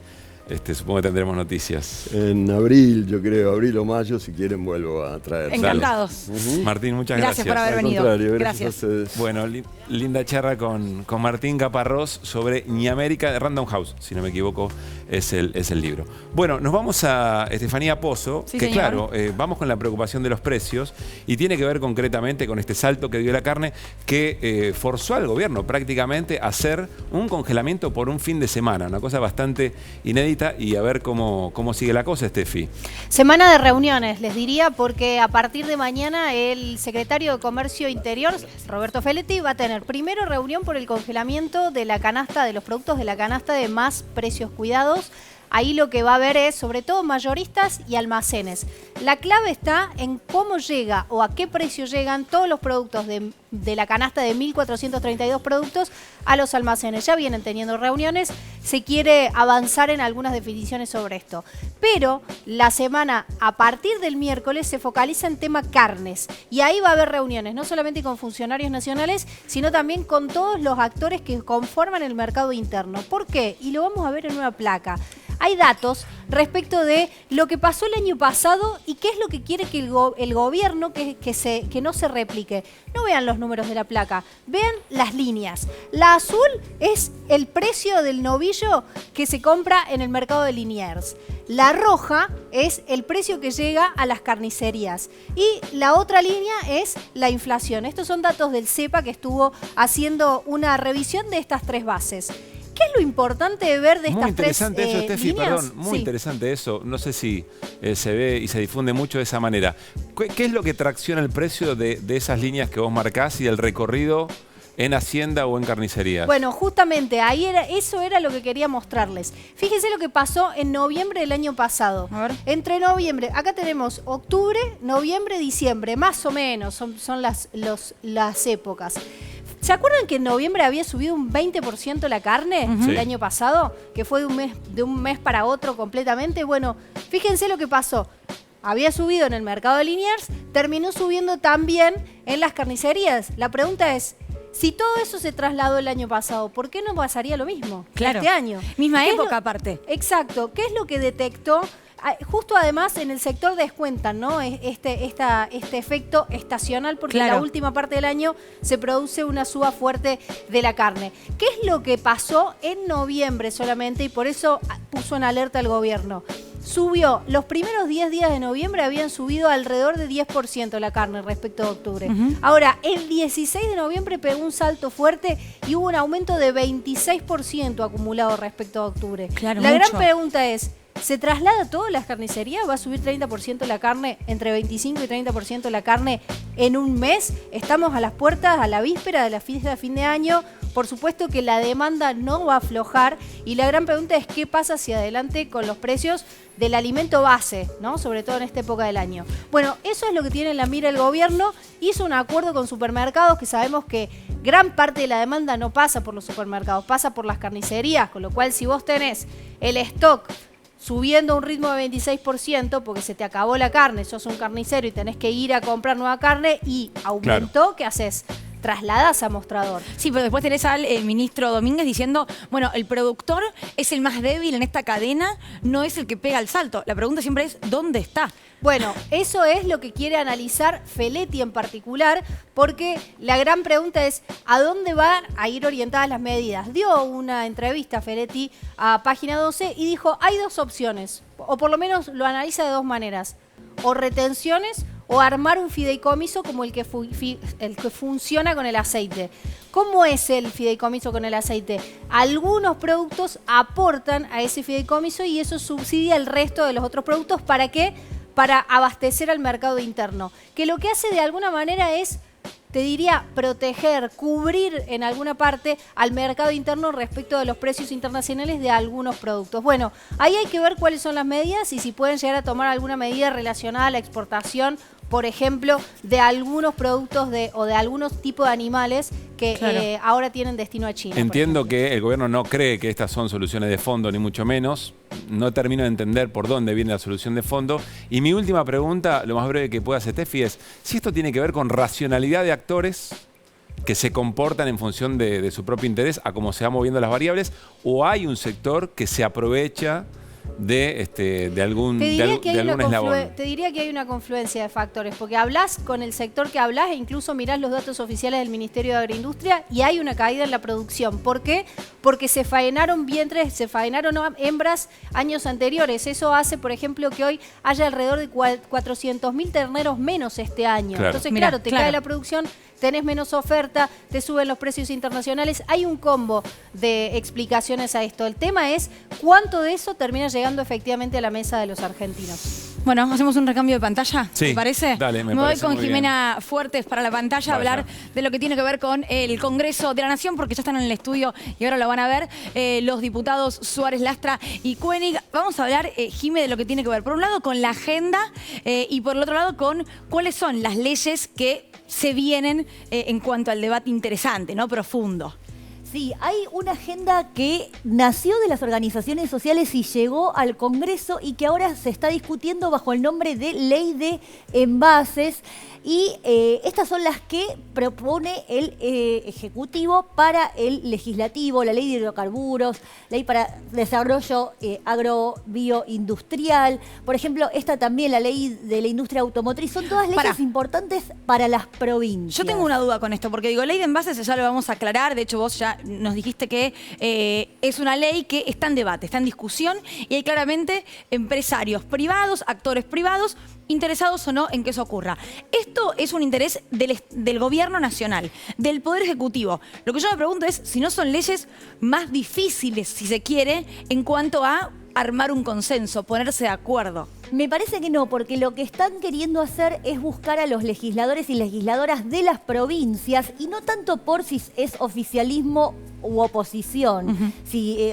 Supongo que tendremos noticias. En abril, yo creo, abril o mayo, si quieren vuelvo a traer. Encantados. Martín, muchas gracias. Gracias por haber venido. Gracias a ustedes. Bueno, linda charla con Martín Caparrós sobre Ni América de Random House, si no me equivoco, es el libro. Bueno, nos vamos a Estefanía Pozo, que señor. Claro, vamos con la preocupación de los precios y tiene que ver concretamente con este salto que dio la carne que forzó al gobierno prácticamente a hacer un congelamiento por un fin de semana, una cosa bastante inédita. Y a ver cómo sigue la cosa, Estefi. Semana de reuniones, les diría, porque a partir de mañana el secretario de Comercio Interior, Roberto Feletti, va a tener primero reunión por el congelamiento de la canasta, de los productos de la canasta de Más Precios Cuidados. ahí lo que va a haber es, sobre todo, mayoristas y almacenes. La clave está en cómo llega o a qué precio llegan todos los productos de la canasta de 1.432 productos a los almacenes. Ya vienen teniendo reuniones, se quiere avanzar en algunas definiciones sobre esto. Pero la semana, a partir del miércoles, se focaliza en tema carnes. Y ahí va a haber reuniones, no solamente con funcionarios nacionales, sino también con todos los actores que conforman el mercado interno. ¿Por qué? Y lo vamos a ver en una placa. Hay datos respecto de lo que pasó el año pasado y qué es lo que quiere que el gobierno que no se replique. No vean los números de la placa, vean las líneas. La azul es el precio del novillo que se compra en el mercado de Liniers. La roja es el precio que llega a las carnicerías. Y la otra línea es la inflación. Estos son datos del CEPA que estuvo haciendo una revisión de estas tres bases. ¿Qué es lo importante de ver de estas tres líneas? Muy interesante eso, Steffi, perdón, muy interesante eso. No sé si se ve y se difunde mucho de esa manera. ¿Qué es lo que tracciona el precio de esas líneas que vos marcás y el recorrido en Hacienda o en carnicerías? Bueno, justamente ahí eso era lo que quería mostrarles. Fíjense lo que pasó en noviembre del año pasado. A ver. Entre noviembre, acá tenemos octubre, noviembre, diciembre, más o menos son las épocas. ¿Se acuerdan que en noviembre había subido un 20% la carne el año pasado? Que fue de un mes para otro completamente. Bueno, fíjense lo que pasó. Había subido en el mercado de Liniers, terminó subiendo también en las carnicerías. La pregunta es, si todo eso se trasladó el año pasado, ¿por qué no pasaría lo mismo este año? Misma época aparte. Exacto. ¿Qué es lo que detectó? Justo además en el sector descuentan, ¿no? Este efecto estacional porque en la última parte del año se produce una suba fuerte de la carne. ¿Qué es lo que pasó en noviembre solamente? Y por eso puso en alerta el gobierno. Subió, los primeros 10 días de noviembre habían subido alrededor de 10% la carne respecto a octubre. Ahora, el 16 de noviembre pegó un salto fuerte y hubo un aumento de 26% acumulado respecto a octubre. La gran pregunta es, ¿se traslada todo a las carnicerías? ¿Va a subir 30% la carne, entre 25 y 30% la carne en un mes? Estamos a las puertas, a la víspera de la fiesta de fin de año. Por supuesto que la demanda no va a aflojar y la gran pregunta es qué pasa hacia adelante con los precios del alimento base, ¿no? Sobre todo en esta época del año. Bueno, eso es lo que tiene en la mira el gobierno. Hizo un acuerdo con supermercados que sabemos que gran parte de la demanda no pasa por los supermercados, pasa por las carnicerías, con lo cual si vos tenés el stock subiendo a un ritmo de 26% porque se te acabó la carne, sos un carnicero y tenés que ir a comprar nueva carne y aumentó, ¿qué haces? Trasladás a mostrador. Sí, pero después tenés al ministro Domínguez diciendo, bueno, el productor es el más débil en esta cadena, no es el que pega el salto. La pregunta siempre es, ¿dónde está? Bueno, eso es lo que quiere analizar Feletti en particular, porque la gran pregunta es ¿a dónde van a ir orientadas las medidas? Dio una entrevista Feletti a Página 12 y dijo, hay dos opciones, o por lo menos lo analiza de dos maneras, o retenciones o armar un fideicomiso como el que funciona con el aceite. ¿Cómo es el fideicomiso con el aceite? Algunos productos aportan a ese fideicomiso y eso subsidia el resto de los otros productos. ¿Para qué? Para abastecer al mercado interno. Que lo que hace de alguna manera es, te diría, proteger, cubrir en alguna parte al mercado interno respecto de los precios internacionales de algunos productos. Bueno, ahí hay que ver cuáles son las medidas y si pueden llegar a tomar alguna medida relacionada a la exportación, por ejemplo, de algunos productos o de algunos tipos de animales que ahora tienen destino a China. Entiendo que el gobierno no cree que estas son soluciones de fondo, ni mucho menos. No termino de entender por dónde viene la solución de fondo. Y mi última pregunta, lo más breve que pueda hacer Steffi, es si esto tiene que ver con racionalidad de actores que se comportan en función de su propio interés a cómo se van moviendo las variables, o hay un sector que se aprovecha de algún eslabón. Te diría que hay una confluencia de factores, porque hablas con el sector que hablas e incluso mirás los datos oficiales del Ministerio de Agroindustria y hay una caída en la producción. ¿Por qué? Porque se faenaron vientres, se faenaron hembras años anteriores. Eso hace, por ejemplo, que hoy haya alrededor de 400.000 terneros menos este año. Entonces, claro, te cae la producción, tenés menos oferta, te suben los precios internacionales. Hay un combo de explicaciones a esto. El tema es cuánto de eso termina llegando efectivamente a la mesa de los argentinos. Bueno, ¿hacemos un recambio de pantalla? Sí, ¿Te parece? dale, me voy parece con muy Jimena Fuertes para la pantalla a Vaya. hablar de lo que tiene que ver con el Congreso de la Nación, porque ya están en el estudio y ahora lo van a ver los diputados Suárez, Lastra y Koenig. Vamos a hablar, Jime, de lo que tiene que ver, por un lado, con la agenda y por el otro lado, con cuáles son las leyes que se vienen en cuanto al debate interesante, ¿no? Profundo. Sí, hay una agenda que nació de las organizaciones sociales y llegó al Congreso y que ahora se está discutiendo bajo el nombre de Ley de Envases. Y estas son las que propone el Ejecutivo para el Legislativo, la Ley de Hidrocarburos, Ley para Desarrollo Agrobioindustrial. Por ejemplo, esta también, la Ley de la Industria Automotriz. Son todas leyes importantes para las provincias. Yo tengo una duda con esto, porque digo, Ley de Envases ya lo vamos a aclarar. De hecho, vos ya nos dijiste que es una ley que está en debate, está en discusión y hay claramente empresarios privados, actores privados, interesados o no en que eso ocurra. Esto es un interés del gobierno nacional, del Poder Ejecutivo. Lo que yo me pregunto es si no son leyes más difíciles, si se quiere, en cuanto a armar un consenso, ponerse de acuerdo. Me parece que no, porque lo que están queriendo hacer es buscar a los legisladores y legisladoras de las provincias y no tanto por si es oficialismo u oposición,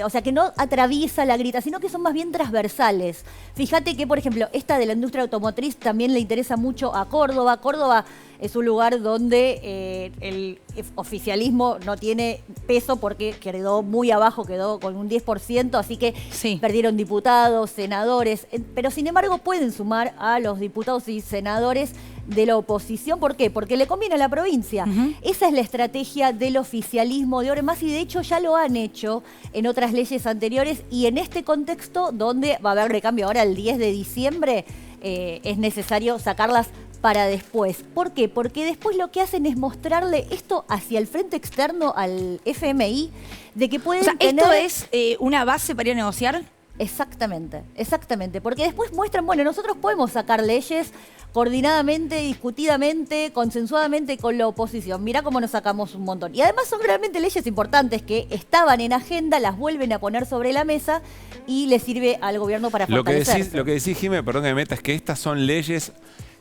o sea, que no atraviesa la grita, sino que son más bien transversales. Fíjate que, por ejemplo, esta de la industria automotriz también le interesa mucho a Córdoba. Córdoba es un lugar donde el oficialismo no tiene peso porque quedó muy abajo, quedó con un 10%, así que perdieron diputados, senadores, pero sin embargo pueden sumar a los diputados y senadores de la oposición. ¿Por qué? Porque le conviene a la provincia. Esa es la estrategia del oficialismo de ahora en más y de hecho ya lo han hecho en otras leyes anteriores y en este contexto donde va a haber recambio ahora el 10 de diciembre es necesario sacarlas para después. ¿Por qué? Porque después lo que hacen es mostrarle esto hacia el frente externo al FMI de que pueden tener... ¿Esto es una base para ir a negociar? Exactamente, exactamente. Porque después muestran, bueno, nosotros podemos sacar leyes coordinadamente, discutidamente, consensuadamente con la oposición. Mirá cómo nos sacamos un montón. Y además son realmente leyes importantes que estaban en agenda, las vuelven a poner sobre la mesa y le sirve al gobierno para fortalecerse. Lo que decís, Jimé, perdón que me meta, es que estas son leyes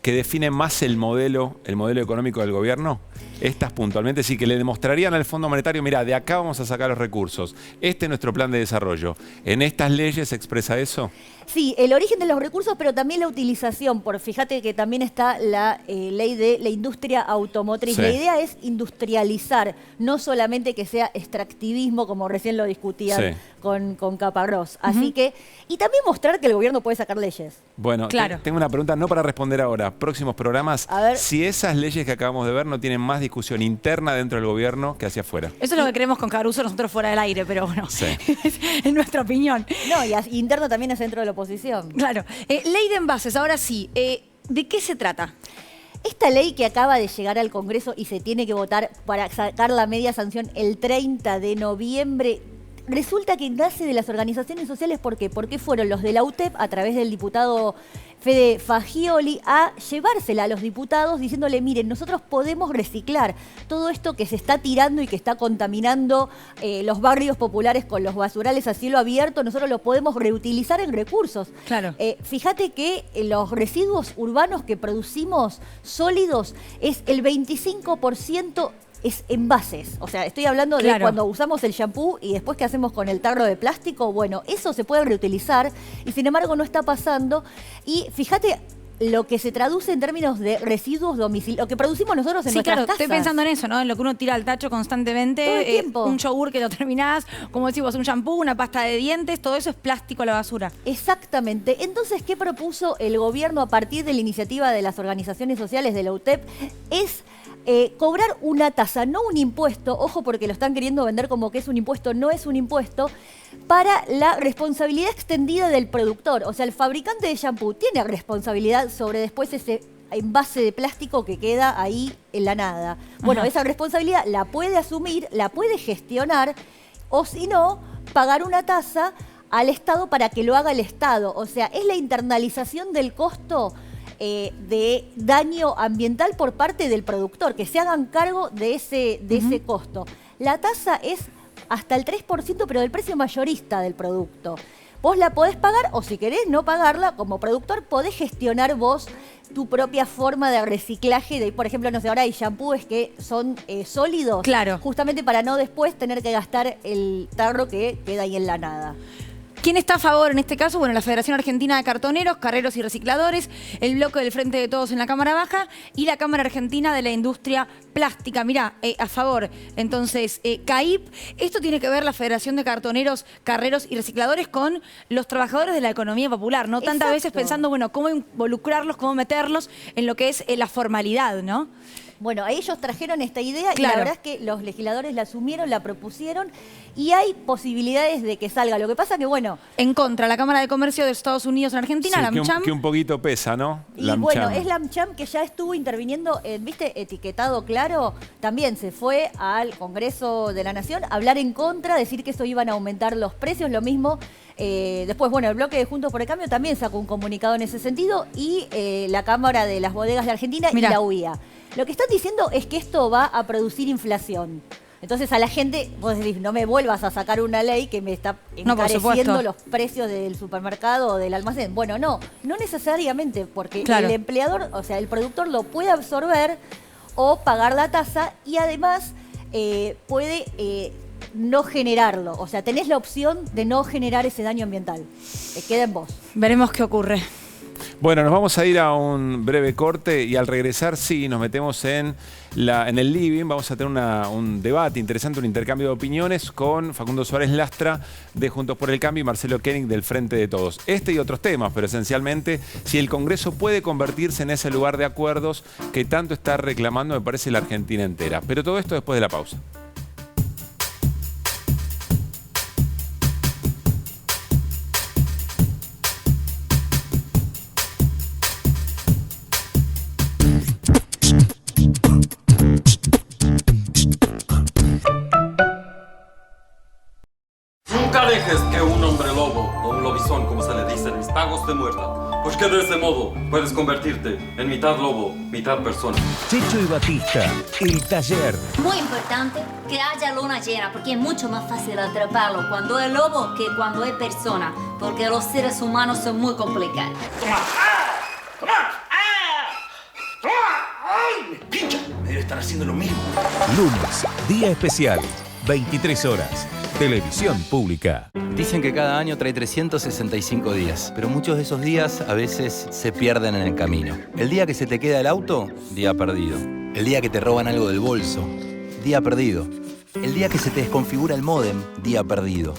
que definen más el modelo económico del gobierno. Estas puntualmente sí que le demostrarían al Fondo Monetario, mira, de acá vamos a sacar los recursos. Este es nuestro plan de desarrollo. ¿En estas leyes se expresa eso? Sí, el origen de los recursos, pero también la utilización. Fíjate que también está la ley de la industria automotriz. Sí. La idea es industrializar, no solamente que sea extractivismo, como recién lo discutían con Caparrós. Así que, y también mostrar que el gobierno puede sacar leyes. Bueno, claro. Tengo una pregunta, no para responder ahora. Próximos programas, A ver. si esas leyes que acabamos de ver no tienen más discusión interna dentro del gobierno que hacia afuera. Eso es lo que creemos con Caruso, nosotros fuera del aire, pero bueno, es nuestra opinión. No, y interno también es dentro de la oposición. Claro. Ley de envases, ahora sí. ¿De qué se trata? Esta ley que acaba de llegar al Congreso y se tiene que votar para sacar la media sanción el 30 de noviembre, resulta que nace de las organizaciones sociales. ¿Por qué? Porque fueron los de la UTEP, a través del diputado Fede Fagioli, a llevársela a los diputados diciéndole, miren, nosotros podemos reciclar todo esto que se está tirando y que está contaminando los barrios populares con los basurales a cielo abierto, nosotros lo podemos reutilizar en recursos. Claro. Fíjate que los residuos urbanos que producimos sólidos es el 25% es envases. O sea, estoy hablando de cuando usamos el shampoo y después qué hacemos con el tarro de plástico. Bueno, eso se puede reutilizar y sin embargo no está pasando. Y fíjate lo que se traduce en términos de residuos domiciliarios, lo que producimos nosotros en nuestras casas. Estoy pensando en eso, ¿no? En lo que uno tira al tacho constantemente. Todo el tiempo. Un yogur que lo terminás, como decimos, un shampoo, una pasta de dientes, todo eso es plástico a la basura. Exactamente. Entonces, ¿qué propuso el gobierno a partir de la iniciativa de las organizaciones sociales de la UTEP? Es cobrar una tasa, no un impuesto, ojo porque lo están queriendo vender como que es un impuesto, no es un impuesto, para la responsabilidad extendida del productor. O sea, el fabricante de shampoo tiene responsabilidad sobre después ese envase de plástico que queda ahí en la nada. Bueno, esa responsabilidad la puede asumir, la puede gestionar, o si no, pagar una tasa al Estado para que lo haga el Estado. O sea, es la internalización del costo de daño ambiental por parte del productor, que se hagan cargo de ese costo. La tasa es hasta el 3%, pero del precio mayorista del producto. Vos la podés pagar o si querés no pagarla, como productor podés gestionar vos tu propia forma de reciclaje. Por ejemplo, no sé, ahora hay shampoos que son sólidos. Claro. Justamente para no después tener que gastar el tarro que queda ahí en la nada. ¿Quién está a favor en este caso? Bueno, la Federación Argentina de Cartoneros, Carreros y Recicladores, el bloque del Frente de Todos en la Cámara Baja y la Cámara Argentina de la Industria Plástica. Mirá, a favor. Entonces, CAIP, esto tiene que ver la Federación de Cartoneros, Carreros y Recicladores con los trabajadores de la economía popular, ¿no? Tantas Exacto. veces pensando, bueno, cómo involucrarlos, cómo meterlos en lo que es la formalidad, ¿no? Bueno, ellos trajeron esta idea y Claro. la verdad es que los legisladores la asumieron, la propusieron y hay posibilidades de que salga. Lo que pasa que, bueno... En contra, la Cámara de Comercio de Estados Unidos en Argentina, Sí, la AmCham. que un poquito pesa, ¿no? Y La bueno, AmCham. es la AmCham que ya estuvo interviniendo, ¿viste? Etiquetado claro, también se fue al Congreso de la Nación a hablar en contra, decir que eso iban a aumentar los precios, lo mismo. Después, bueno, el bloque de Juntos por el Cambio también sacó un comunicado en ese sentido y la Cámara de las Bodegas de Argentina Mirá. y la UIA. Lo que están diciendo es que esto va a producir inflación. Entonces a la gente, vos decís, no me vuelvas a sacar una ley que me está No, por supuesto. encareciendo los precios del supermercado o del almacén. Bueno, no necesariamente, porque Claro. el empleador, o sea, el productor lo puede absorber o pagar la tasa y además puede no generarlo. O sea, tenés la opción de no generar ese daño ambiental. Queda en vos. Veremos qué ocurre. Bueno, nos vamos a ir a un breve corte y al regresar, sí, nos metemos en el living. Vamos a tener un debate interesante, un intercambio de opiniones con Facundo Suárez Lastra de Juntos por el Cambio y Marcelo Koenig del Frente de Todos. Este y otros temas, pero esencialmente si el Congreso puede convertirse en ese lugar de acuerdos que tanto está reclamando, me parece, la Argentina entera. Pero todo esto después de la pausa. Nunca dejes que un hombre lobo, o un lobizón como se le dice en mis pagos, te muerda. Porque de ese modo puedes convertirte en mitad lobo, mitad persona. Checho y Batista, el taller. Muy importante que haya luna llena, porque es mucho más fácil atraparlo cuando es lobo que cuando es persona, porque los seres humanos son muy complicados. Pincha, me debe estar haciendo lo mismo. Lunes, día especial, 23 horas. Televisión pública. Dicen que cada año trae 365 días, pero muchos de esos días a veces se pierden en el camino. El día que se te queda el auto, día perdido. El día que te roban algo del bolso, día perdido. El día que se te desconfigura el módem, día perdido.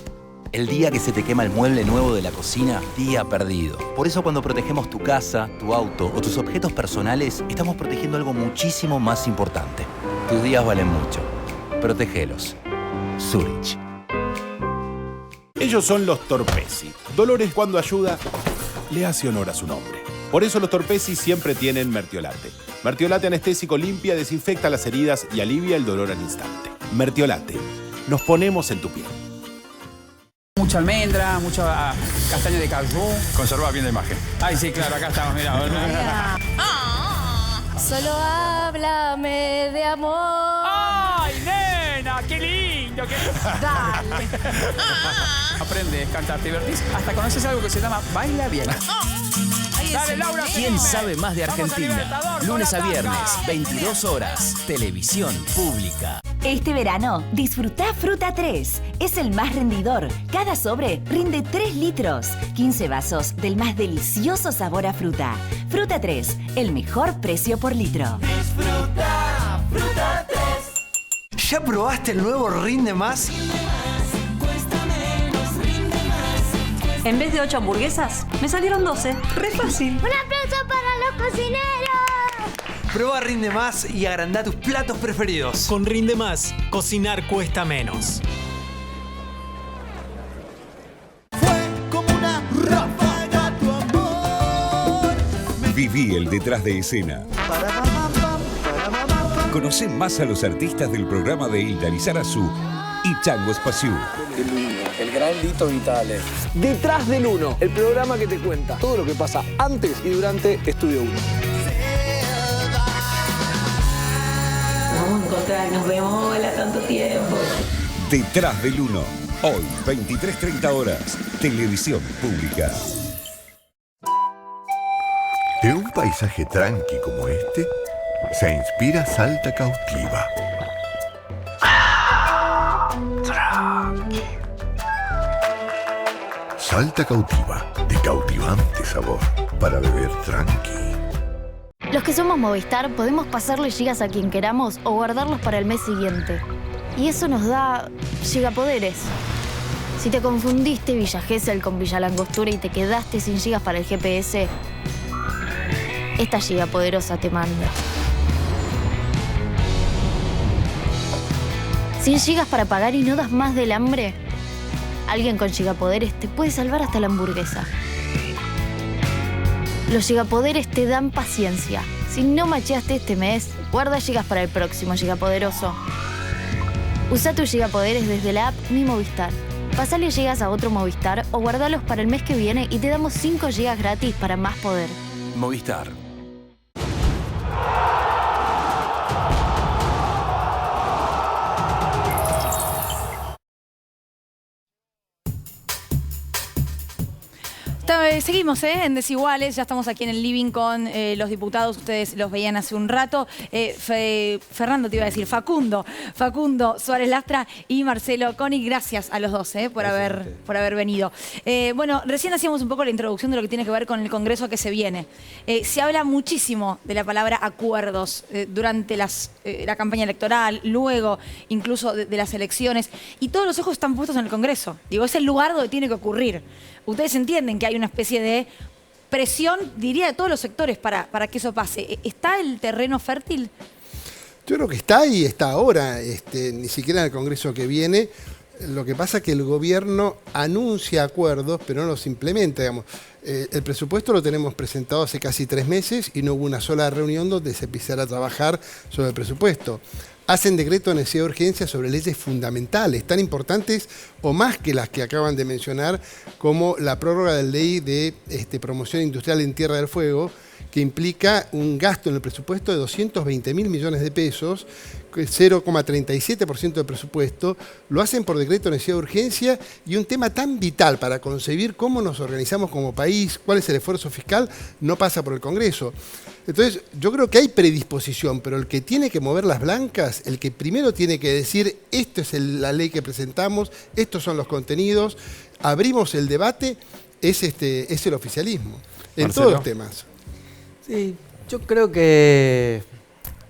El día que se te quema el mueble nuevo de la cocina, día perdido. Por eso cuando protegemos tu casa, tu auto o tus objetos personales, estamos protegiendo algo muchísimo más importante. Tus días valen mucho. Protégelos. Zurich. Ellos son los Torpesi. Dolores, cuando ayuda, le hace honor a su nombre. Por eso los Torpesi siempre tienen Mertiolate. Mertiolate anestésico limpia, desinfecta las heridas y alivia el dolor al instante. Mertiolate. Nos ponemos en tu piel. Mucha almendra, mucha castaña de cajú. Conserva bien la imagen. Ay, sí, claro, acá estamos, mirá. Solo háblame de amor. ¡Ay, nena! ¡Qué lindo! Dale. Aprendes, cantar, te divertís. Hasta conoces algo que se llama Baila Bien. Dale, Laura, ¿Quién sabe más de Argentina? Lunes a viernes, 22 horas. Televisión pública. Este verano, disfruta Fruta 3. Es el más rendidor. Cada sobre rinde 3 litros. 15 vasos del más delicioso sabor a fruta. Fruta 3, el mejor precio por litro. Disfruta Fruta 3. ¿Ya probaste el nuevo Rinde Más? En vez de 8 hamburguesas, me salieron 12. Re fácil. ¡Un aplauso para los cocineros! Prueba Rinde Más y agranda tus platos preferidos. Con Rinde Más, cocinar cuesta menos. Viví el detrás de escena. Conocé más a los artistas del programa de Hilda Lizarazu y Chango Espaciú. El gran Lito Vitale. Detrás del Uno, el programa que te cuenta todo lo que pasa antes y durante Estudio 1. Vamos a encontrar, nos vemos, hola, tanto tiempo. Detrás del Uno, Hoy, 23:30 horas, Televisión Pública. De un paisaje tranqui como este, se inspira Salta Cautiva. Salta Cautiva, de cautivante sabor, para beber tranqui. Los que somos Movistar podemos pasarle gigas a quien queramos o guardarlos para el mes siguiente. Y eso nos da gigapoderes. Si te confundiste Villa Gesell con Villa Langostura y te quedaste sin gigas para el GPS, esta gigapoderosa te manda. ¿100 gigas para pagar y no das más del hambre? Alguien con gigapoderes te puede salvar hasta la hamburguesa. Los gigapoderes te dan paciencia. Si no macheaste este mes, guarda gigas para el próximo gigapoderoso. Usa tus gigapoderes desde la app Mi Movistar. Pasale gigas a otro Movistar o guardalos para el mes que viene y te damos 5 gigas gratis para más poder. Movistar. Seguimos en Desiguales, ya estamos aquí en el living con los diputados, ustedes los veían hace un rato. Fernando te iba a decir, Facundo Suárez Lastra y Marcelo Coni, gracias a los dos por haber venido. Bueno, recién hacíamos un poco la introducción de lo que tiene que ver con el Congreso que se viene. Se habla muchísimo de la palabra acuerdos durante la campaña electoral, luego incluso de las elecciones, y todos los ojos están puestos en el Congreso. Digo, es el lugar donde tiene que ocurrir. Ustedes entienden que hay una especie de presión, diría, de todos los sectores para que eso pase. ¿Está el terreno fértil? Yo creo que está ahí, está ahora, ni siquiera en el Congreso que viene. Lo que pasa es que el gobierno anuncia acuerdos, pero no los implementa, digamos. El presupuesto lo tenemos presentado hace casi 3 meses y no hubo una sola reunión donde se empezara a trabajar sobre el presupuesto. Hacen decreto de necesidad de urgencia sobre leyes fundamentales, tan importantes o más que las que acaban de mencionar, como la prórroga de la ley de promoción industrial en Tierra del Fuego, que implica un gasto en el presupuesto de 220.000 millones de pesos, 0,37% del presupuesto, lo hacen por decreto de necesidad de urgencia, y un tema tan vital para concebir cómo nos organizamos como país, cuál es el esfuerzo fiscal, no pasa por el Congreso. Entonces, yo creo que hay predisposición, pero el que tiene que mover las blancas, el que primero tiene que decir, esta es la ley que presentamos, estos son los contenidos, abrimos el debate, es el oficialismo, en Marcelo. todos los temas. Sí, yo creo que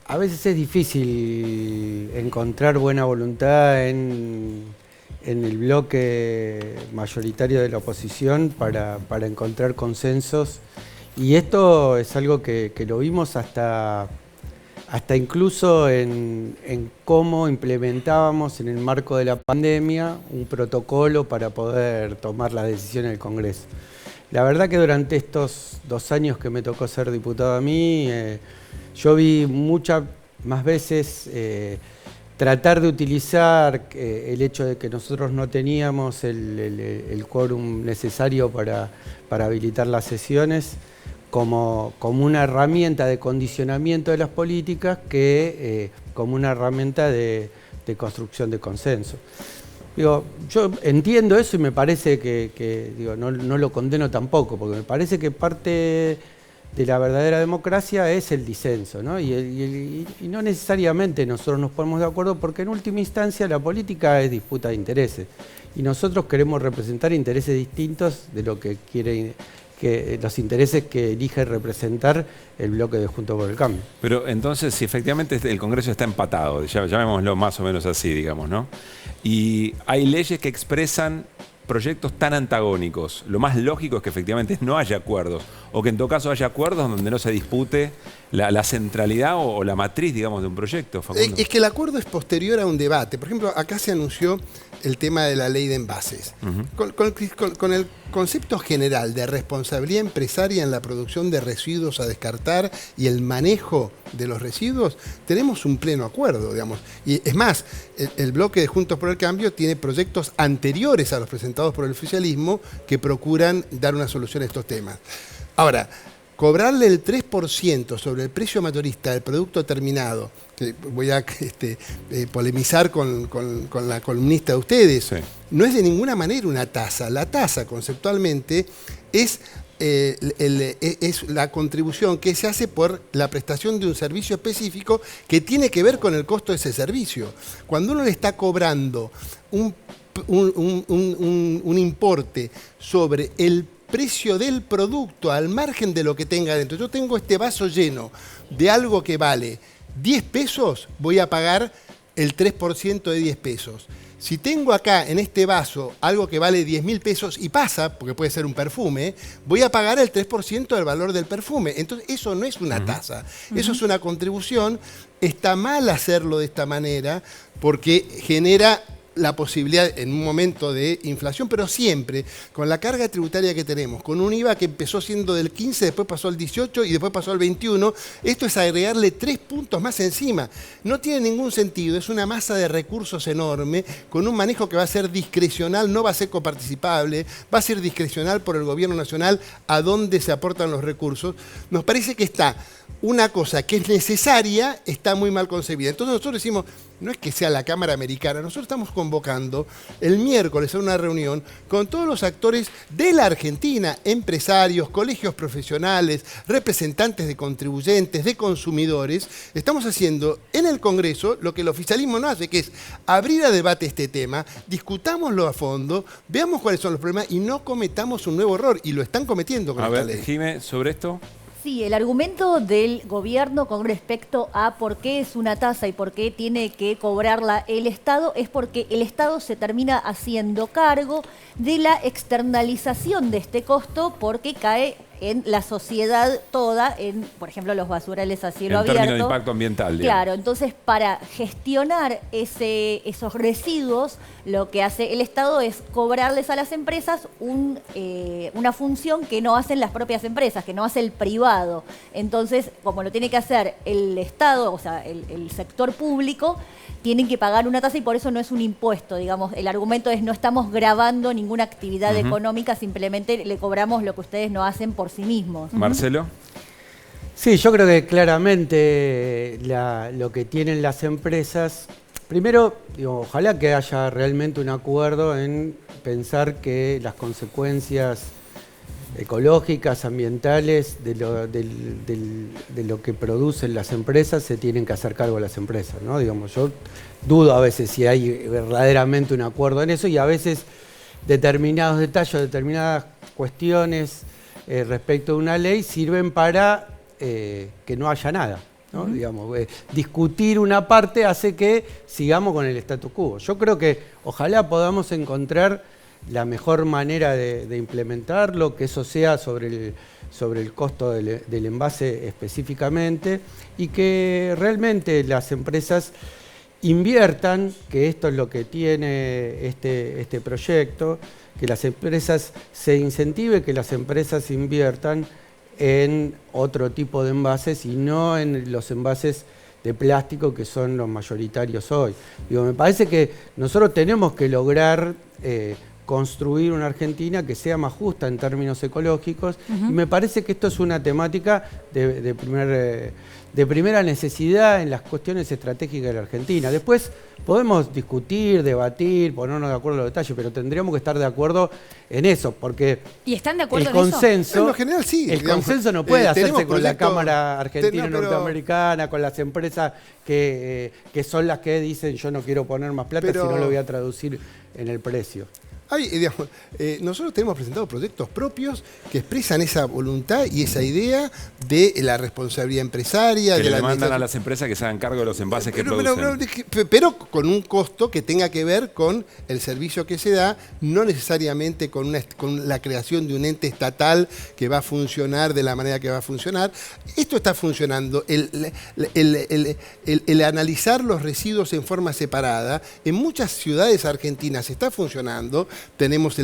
a veces es difícil encontrar buena voluntad en el bloque mayoritario de la oposición para encontrar consensos. Y esto es algo que lo vimos hasta incluso en cómo implementábamos en el marco de la pandemia un protocolo para poder tomar las decisiones del Congreso. La verdad que durante estos 2 años que me tocó ser diputado a mí, yo vi muchas más veces tratar de utilizar el hecho de que nosotros no teníamos el quórum necesario para habilitar las sesiones como una herramienta de condicionamiento de las políticas que como una herramienta de construcción de consenso. Digo, yo entiendo eso y me parece que no lo condeno tampoco, porque me parece que parte de la verdadera democracia es el disenso, ¿no? Y no necesariamente nosotros nos ponemos de acuerdo, porque en última instancia la política es disputa de intereses. Y nosotros queremos representar intereses distintos de lo que quieren, que los intereses que elige representar el bloque de Juntos por el Cambio. Pero entonces, si efectivamente el Congreso está empatado, llamémoslo más o menos así, digamos, ¿no? Y hay leyes que expresan proyectos tan antagónicos, lo más lógico es que efectivamente no haya acuerdos, o que en todo caso haya acuerdos donde no se dispute la centralidad o la matriz, digamos, de un proyecto, Facundo. Es que el acuerdo es posterior a un debate. Por ejemplo, acá se anunció el tema de la ley de envases. Con el concepto general de responsabilidad empresaria en la producción de residuos a descartar y el manejo de los residuos, tenemos un pleno acuerdo, digamos. Y es más, el bloque de Juntos por el Cambio tiene proyectos anteriores a los presentados por el oficialismo que procuran dar una solución a estos temas. Ahora, cobrarle el 3% sobre el precio mayorista del producto terminado, que voy a polemizar con la columnista de ustedes, no es de ninguna manera una tasa. La tasa, conceptualmente, es la contribución que se hace por la prestación de un servicio específico que tiene que ver con el costo de ese servicio. Cuando uno le está cobrando un importe sobre el precio del producto al margen de lo que tenga dentro. Yo tengo este vaso lleno de algo que vale 10 pesos, voy a pagar el 3% de 10 pesos. Si tengo acá en este vaso algo que vale 10.000 pesos y pasa, porque puede ser un perfume, voy a pagar el 3% del valor del perfume. Entonces eso no es una tasa, eso es una contribución. Está mal hacerlo de esta manera porque genera la posibilidad en un momento de inflación, pero siempre con la carga tributaria que tenemos, con un IVA que empezó siendo del 15, después pasó al 18 y después pasó al 21, esto es agregarle 3 puntos más encima. No tiene ningún sentido, es una masa de recursos enorme, con un manejo que va a ser discrecional, no va a ser coparticipable, va a ser discrecional por el gobierno nacional a dónde se aportan los recursos. Nos parece que está una cosa que es necesaria, está muy mal concebida. Entonces nosotros decimos, no es que sea la Cámara Americana, nosotros estamos convocando el miércoles a una reunión con todos los actores de la Argentina, empresarios, colegios profesionales, representantes de contribuyentes, de consumidores. Estamos haciendo en el Congreso lo que el oficialismo no hace, que es abrir a debate este tema, discutámoslo a fondo, veamos cuáles son los problemas y no cometamos un nuevo error. Y lo están cometiendo con esta ley. Jimé, sobre esto. Sí, el argumento del gobierno con respecto a por qué es una tasa y por qué tiene que cobrarla el Estado es porque el Estado se termina haciendo cargo de la externalización de este costo porque cae en la sociedad toda, en, por ejemplo, los basurales a cielo abierto. En términos de impacto ambiental. Digamos. Claro, entonces para gestionar esos residuos, lo que hace el Estado es cobrarles a las empresas una función que no hacen las propias empresas, que no hace el privado. Entonces, como lo tiene que hacer el Estado, o sea, el sector público, tienen que pagar una tasa y por eso no es un impuesto, digamos. El argumento es no estamos grabando ninguna actividad económica, simplemente le cobramos lo que ustedes no hacen por sí mismos. Marcelo. Sí, yo creo que claramente lo que tienen las empresas, primero, digo, ojalá que haya realmente un acuerdo en pensar que las consecuencias ecológicas, ambientales, de lo que producen las empresas, se tienen que hacer cargo las empresas, ¿no? Digamos, yo dudo a veces si hay verdaderamente un acuerdo en eso y a veces determinados detalles, determinadas cuestiones respecto a una ley sirven para que no haya nada, ¿no? Digamos, discutir una parte hace que sigamos con el status quo. Yo creo que ojalá podamos encontrar la mejor manera de implementarlo, que eso sea sobre el costo del envase específicamente y que realmente las empresas inviertan, que esto es lo que tiene este proyecto, que las empresas se incentive, que las empresas inviertan en otro tipo de envases y no en los envases de plástico que son los mayoritarios hoy. Digo, me parece que nosotros tenemos que lograr construir una Argentina que sea más justa en términos ecológicos y me parece que esto es una temática de primera necesidad en las cuestiones estratégicas de la Argentina. Después podemos discutir, debatir, ponernos de acuerdo en los detalles, pero tendríamos que estar de acuerdo en eso, porque ¿y están de acuerdo el consenso, en lo general sí, el digamos, consenso no puede hacerse con la proyecto, Cámara Argentina Norteamericana, con las empresas que son las que dicen yo no quiero poner más plata si no lo voy a traducir en el precio. Digamos, nosotros tenemos presentado proyectos propios que expresan esa voluntad y esa idea de la responsabilidad empresaria. Que de le la demandan a las empresas que se hagan cargo de los envases que producen. Pero con un costo que tenga que ver con el servicio que se da, no necesariamente con la creación de un ente estatal que va a funcionar de la manera que va a funcionar. Esto está funcionando. El analizar los residuos en forma separada, en muchas ciudades argentinas está funcionando. Tenemos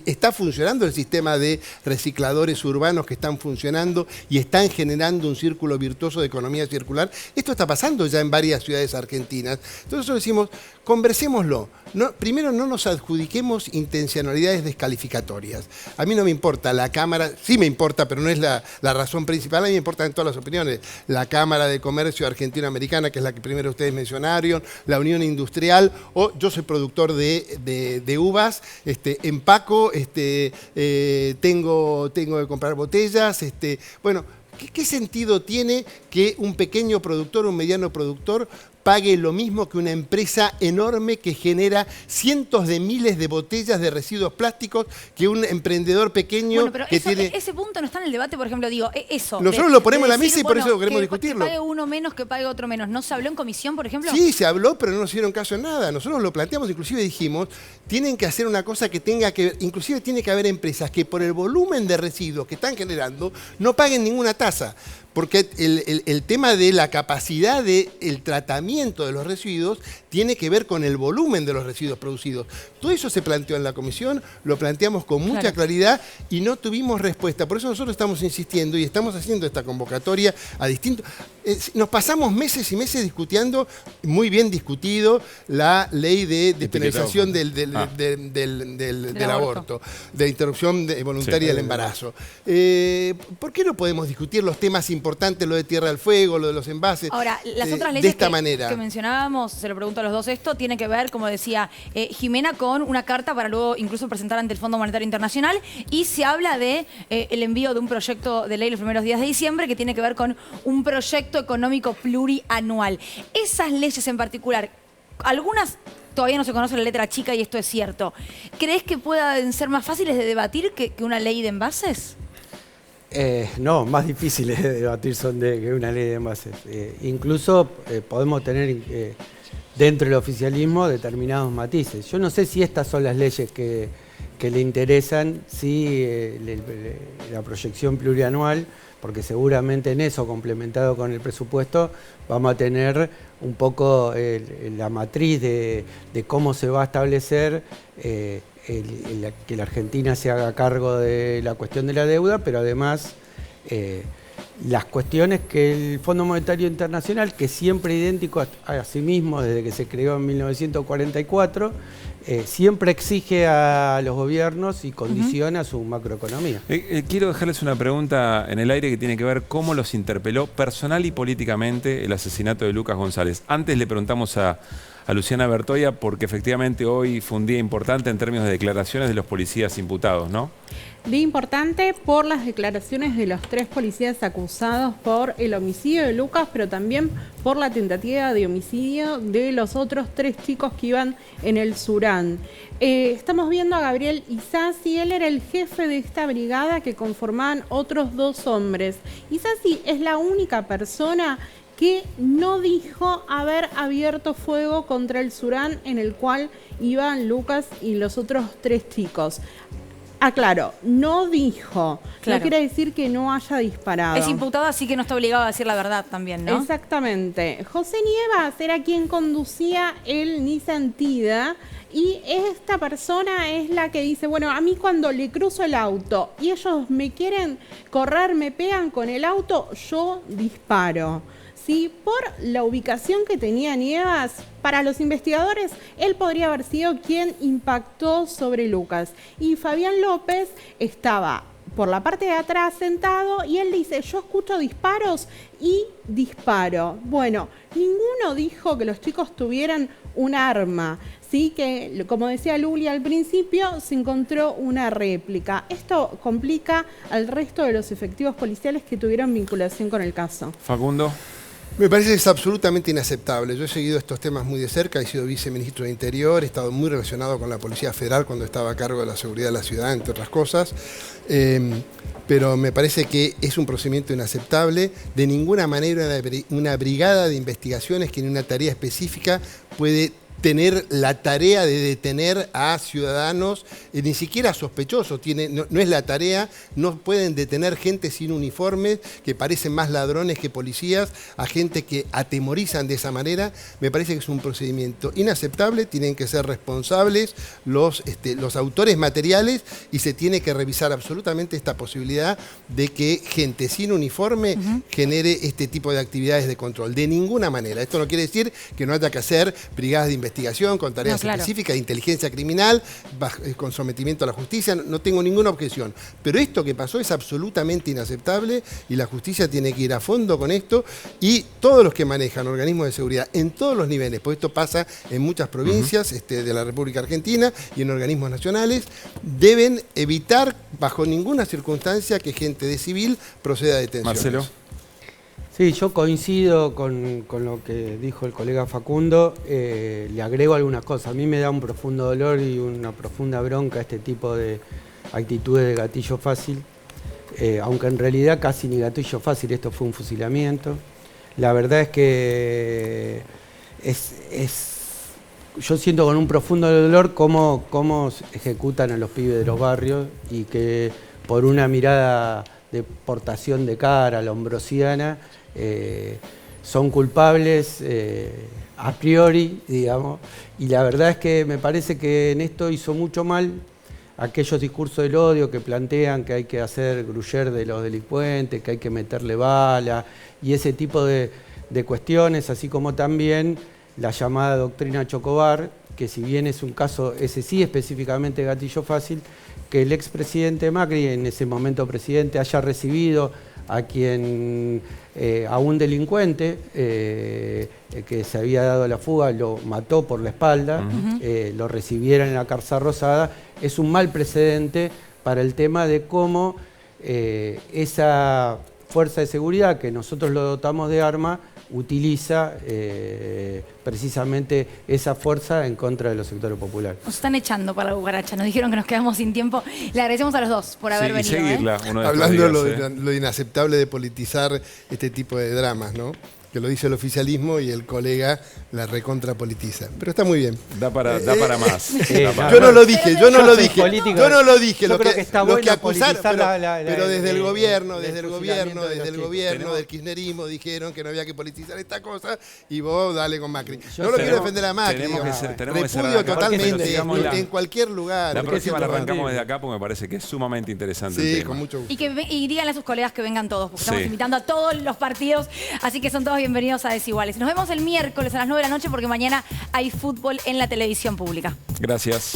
está funcionando el sistema de recicladores urbanos que están funcionando y están generando un círculo virtuoso de economía circular. Esto está pasando ya en varias ciudades argentinas. Entonces nosotros decimos, conversémoslo. primero no nos adjudiquemos intencionalidades descalificatorias. A mí no me importa la Cámara, sí me importa, pero no es la razón principal, a mí me importan todas las opiniones. La Cámara de Comercio Argentino-Americana, que es la que primero ustedes mencionaron, la Unión Industrial, o yo soy productor de uvas, empaco, tengo que comprar botellas, bueno, ¿qué sentido tiene que un pequeño productor, un mediano productor, pague lo mismo que una empresa enorme que genera cientos de miles de botellas de residuos plásticos que un emprendedor pequeño bueno, pero que eso, tiene... ese punto no está en el debate, por ejemplo, digo, eso. Nosotros lo ponemos en la mesa y por bueno, eso queremos discutirlo. Que pague uno menos, que pague otro menos. ¿No se habló en comisión, por ejemplo? Sí, se habló, pero no nos hicieron caso en nada. Nosotros lo planteamos, inclusive dijimos, tienen que hacer una cosa que tenga que ver, inclusive tiene que haber empresas que por el volumen de residuos que están generando no paguen ninguna tasa. Porque el tema de la capacidad del tratamiento de los residuos tiene que ver con el volumen de los residuos producidos. Todo eso se planteó en la comisión, lo planteamos con mucha claridad y no tuvimos respuesta. Por eso nosotros estamos insistiendo y estamos haciendo esta convocatoria a distintos... nos pasamos meses y meses discutiendo, muy bien discutido, la ley de despenalización del aborto, de interrupción voluntaria del embarazo. ¿Por qué no podemos discutir los temas importante, lo de Tierra del Fuego, lo de los envases. Ahora, las otras de leyes esta manera que mencionábamos, se lo pregunto a los dos, esto tiene que ver, como decía Jimena, con una carta para luego incluso presentar ante el Fondo Monetario Internacional y se habla de el envío de un proyecto de ley los primeros días de diciembre que tiene que ver con un proyecto económico plurianual. Esas leyes en particular, algunas... Todavía no se conoce la letra chica y esto es cierto. ¿Crees que puedan ser más fáciles de debatir que una ley de envases? No, más difíciles de debatir son que una ley de envases. Incluso podemos tener dentro del oficialismo determinados matices. Yo no sé si estas son las leyes que le interesan, si la proyección plurianual, porque seguramente en eso, complementado con el presupuesto, vamos a tener un poco la matriz de cómo se va a establecer que la Argentina se haga cargo de la cuestión de la deuda, pero además las cuestiones que el Fondo Monetario Internacional, que siempre idéntico a sí mismo desde que se creó en 1944, siempre exige a los gobiernos y condiciona su macroeconomía. Quiero dejarles una pregunta en el aire que tiene que ver cómo los interpeló personal y políticamente el asesinato de Lucas González. Antes le preguntamos a Luciana Bertoia porque efectivamente hoy fue un día importante en términos de declaraciones de los policías imputados, ¿no? Día importante por las declaraciones de los 3 policías acusados por el homicidio de Lucas, pero también por la tentativa de homicidio de los otros 3 chicos que iban en el Surán. Estamos viendo a Gabriel Isasi, él era el jefe de esta brigada que conformaban otros 2 hombres. Isasi es la única persona que no dijo haber abierto fuego contra el Surán en el cual iban Lucas y los otros 3 chicos. Claro, no dijo. Claro. No quiere decir que no haya disparado. Es imputado, así que no está obligado a decir la verdad también, ¿no? Exactamente. José Nievas era quien conducía el Nissan Tida y esta persona es la que dice, bueno, a mí cuando le cruzo el auto y ellos me quieren correr, me pegan con el auto, yo disparo. Sí, por la ubicación que tenía Nievas, para los investigadores, él podría haber sido quien impactó sobre Lucas. Y Fabián López estaba por la parte de atrás sentado y él dice, yo escucho disparos y disparo. Bueno, ninguno dijo que los chicos tuvieran un arma. Sí, que como decía Luli al principio, se encontró una réplica. Esto complica al resto de los efectivos policiales que tuvieron vinculación con el caso. Facundo. Me parece que es absolutamente inaceptable. Yo he seguido estos temas muy de cerca, he sido viceministro de Interior, he estado muy relacionado con la Policía Federal cuando estaba a cargo de la seguridad de la ciudad, entre otras cosas. Pero me parece que es un procedimiento inaceptable. De ninguna manera una brigada de investigaciones que en una tarea específica puede tener la tarea de detener a ciudadanos, ni siquiera sospechosos, no es la tarea, no pueden detener gente sin uniformes, que parecen más ladrones que policías, a gente que atemorizan de esa manera. Me parece que es un procedimiento inaceptable, tienen que ser responsables los autores materiales y se tiene que revisar absolutamente esta posibilidad de que gente sin uniforme genere este tipo de actividades de control. De ninguna manera. Esto no quiere decir que no haya que hacer brigadas de investigación investigación, con tareas claro. específicas, de inteligencia criminal, con sometimiento a la justicia, no tengo ninguna objeción. Pero esto que pasó es absolutamente inaceptable y la justicia tiene que ir a fondo con esto, y todos los que manejan organismos de seguridad en todos los niveles, porque esto pasa en muchas provincias de la República Argentina y en organismos nacionales, deben evitar bajo ninguna circunstancia que gente de civil proceda a detenciones. Marcelo. Sí, yo coincido con lo que dijo el colega Facundo, le agrego algunas cosas. A mí me da un profundo dolor y una profunda bronca este tipo de actitudes de gatillo fácil, aunque en realidad casi ni gatillo fácil, esto fue un fusilamiento. La verdad es que yo siento con un profundo dolor cómo ejecutan a los pibes de los barrios y que por una mirada de portación de cara, lombrosiana, son culpables a priori, digamos, y la verdad es que me parece que en esto hizo mucho mal aquellos discursos del odio que plantean que hay que hacer gruyer de los delincuentes, que hay que meterle bala y ese tipo de cuestiones, así como también la llamada doctrina Chocobar, que si bien es un caso, ese sí específicamente gatillo fácil, que el expresidente Macri, en ese momento presidente, haya recibido a un delincuente que se había dado a la fuga, lo mató por la espalda, lo recibiera en la Cárcel Rosada, es un mal precedente para el tema de cómo esa fuerza de seguridad que nosotros lo dotamos de arma utiliza precisamente esa fuerza en contra de los sectores populares. Nos están echando para la cucaracha, nos dijeron que nos quedamos sin tiempo. Le agradecemos a los dos por haber venido. Seguirla, hablando de lo inaceptable de politizar este tipo de dramas, ¿no? Que lo dice el oficialismo y el colega la recontrapolitiza. Pero está muy bien. Da para más. Yo no lo dije. Yo no lo dije. Yo creo que está bueno acusaron, politizar pero desde el gobierno del kirchnerismo dijeron que no había que politizar esta cosa y vos dale con Macri. No lo quiero defender a Macri. Repudio totalmente en cualquier lugar. La próxima la arrancamos desde acá porque me parece que es sumamente interesante el tema. Con mucho gusto. Y díganle a sus colegas que vengan todos, porque estamos invitando a todos los partidos, así que son todos bienvenidos a Desiguales. Nos vemos el miércoles a las 9 de la noche porque mañana hay fútbol en la televisión pública. Gracias.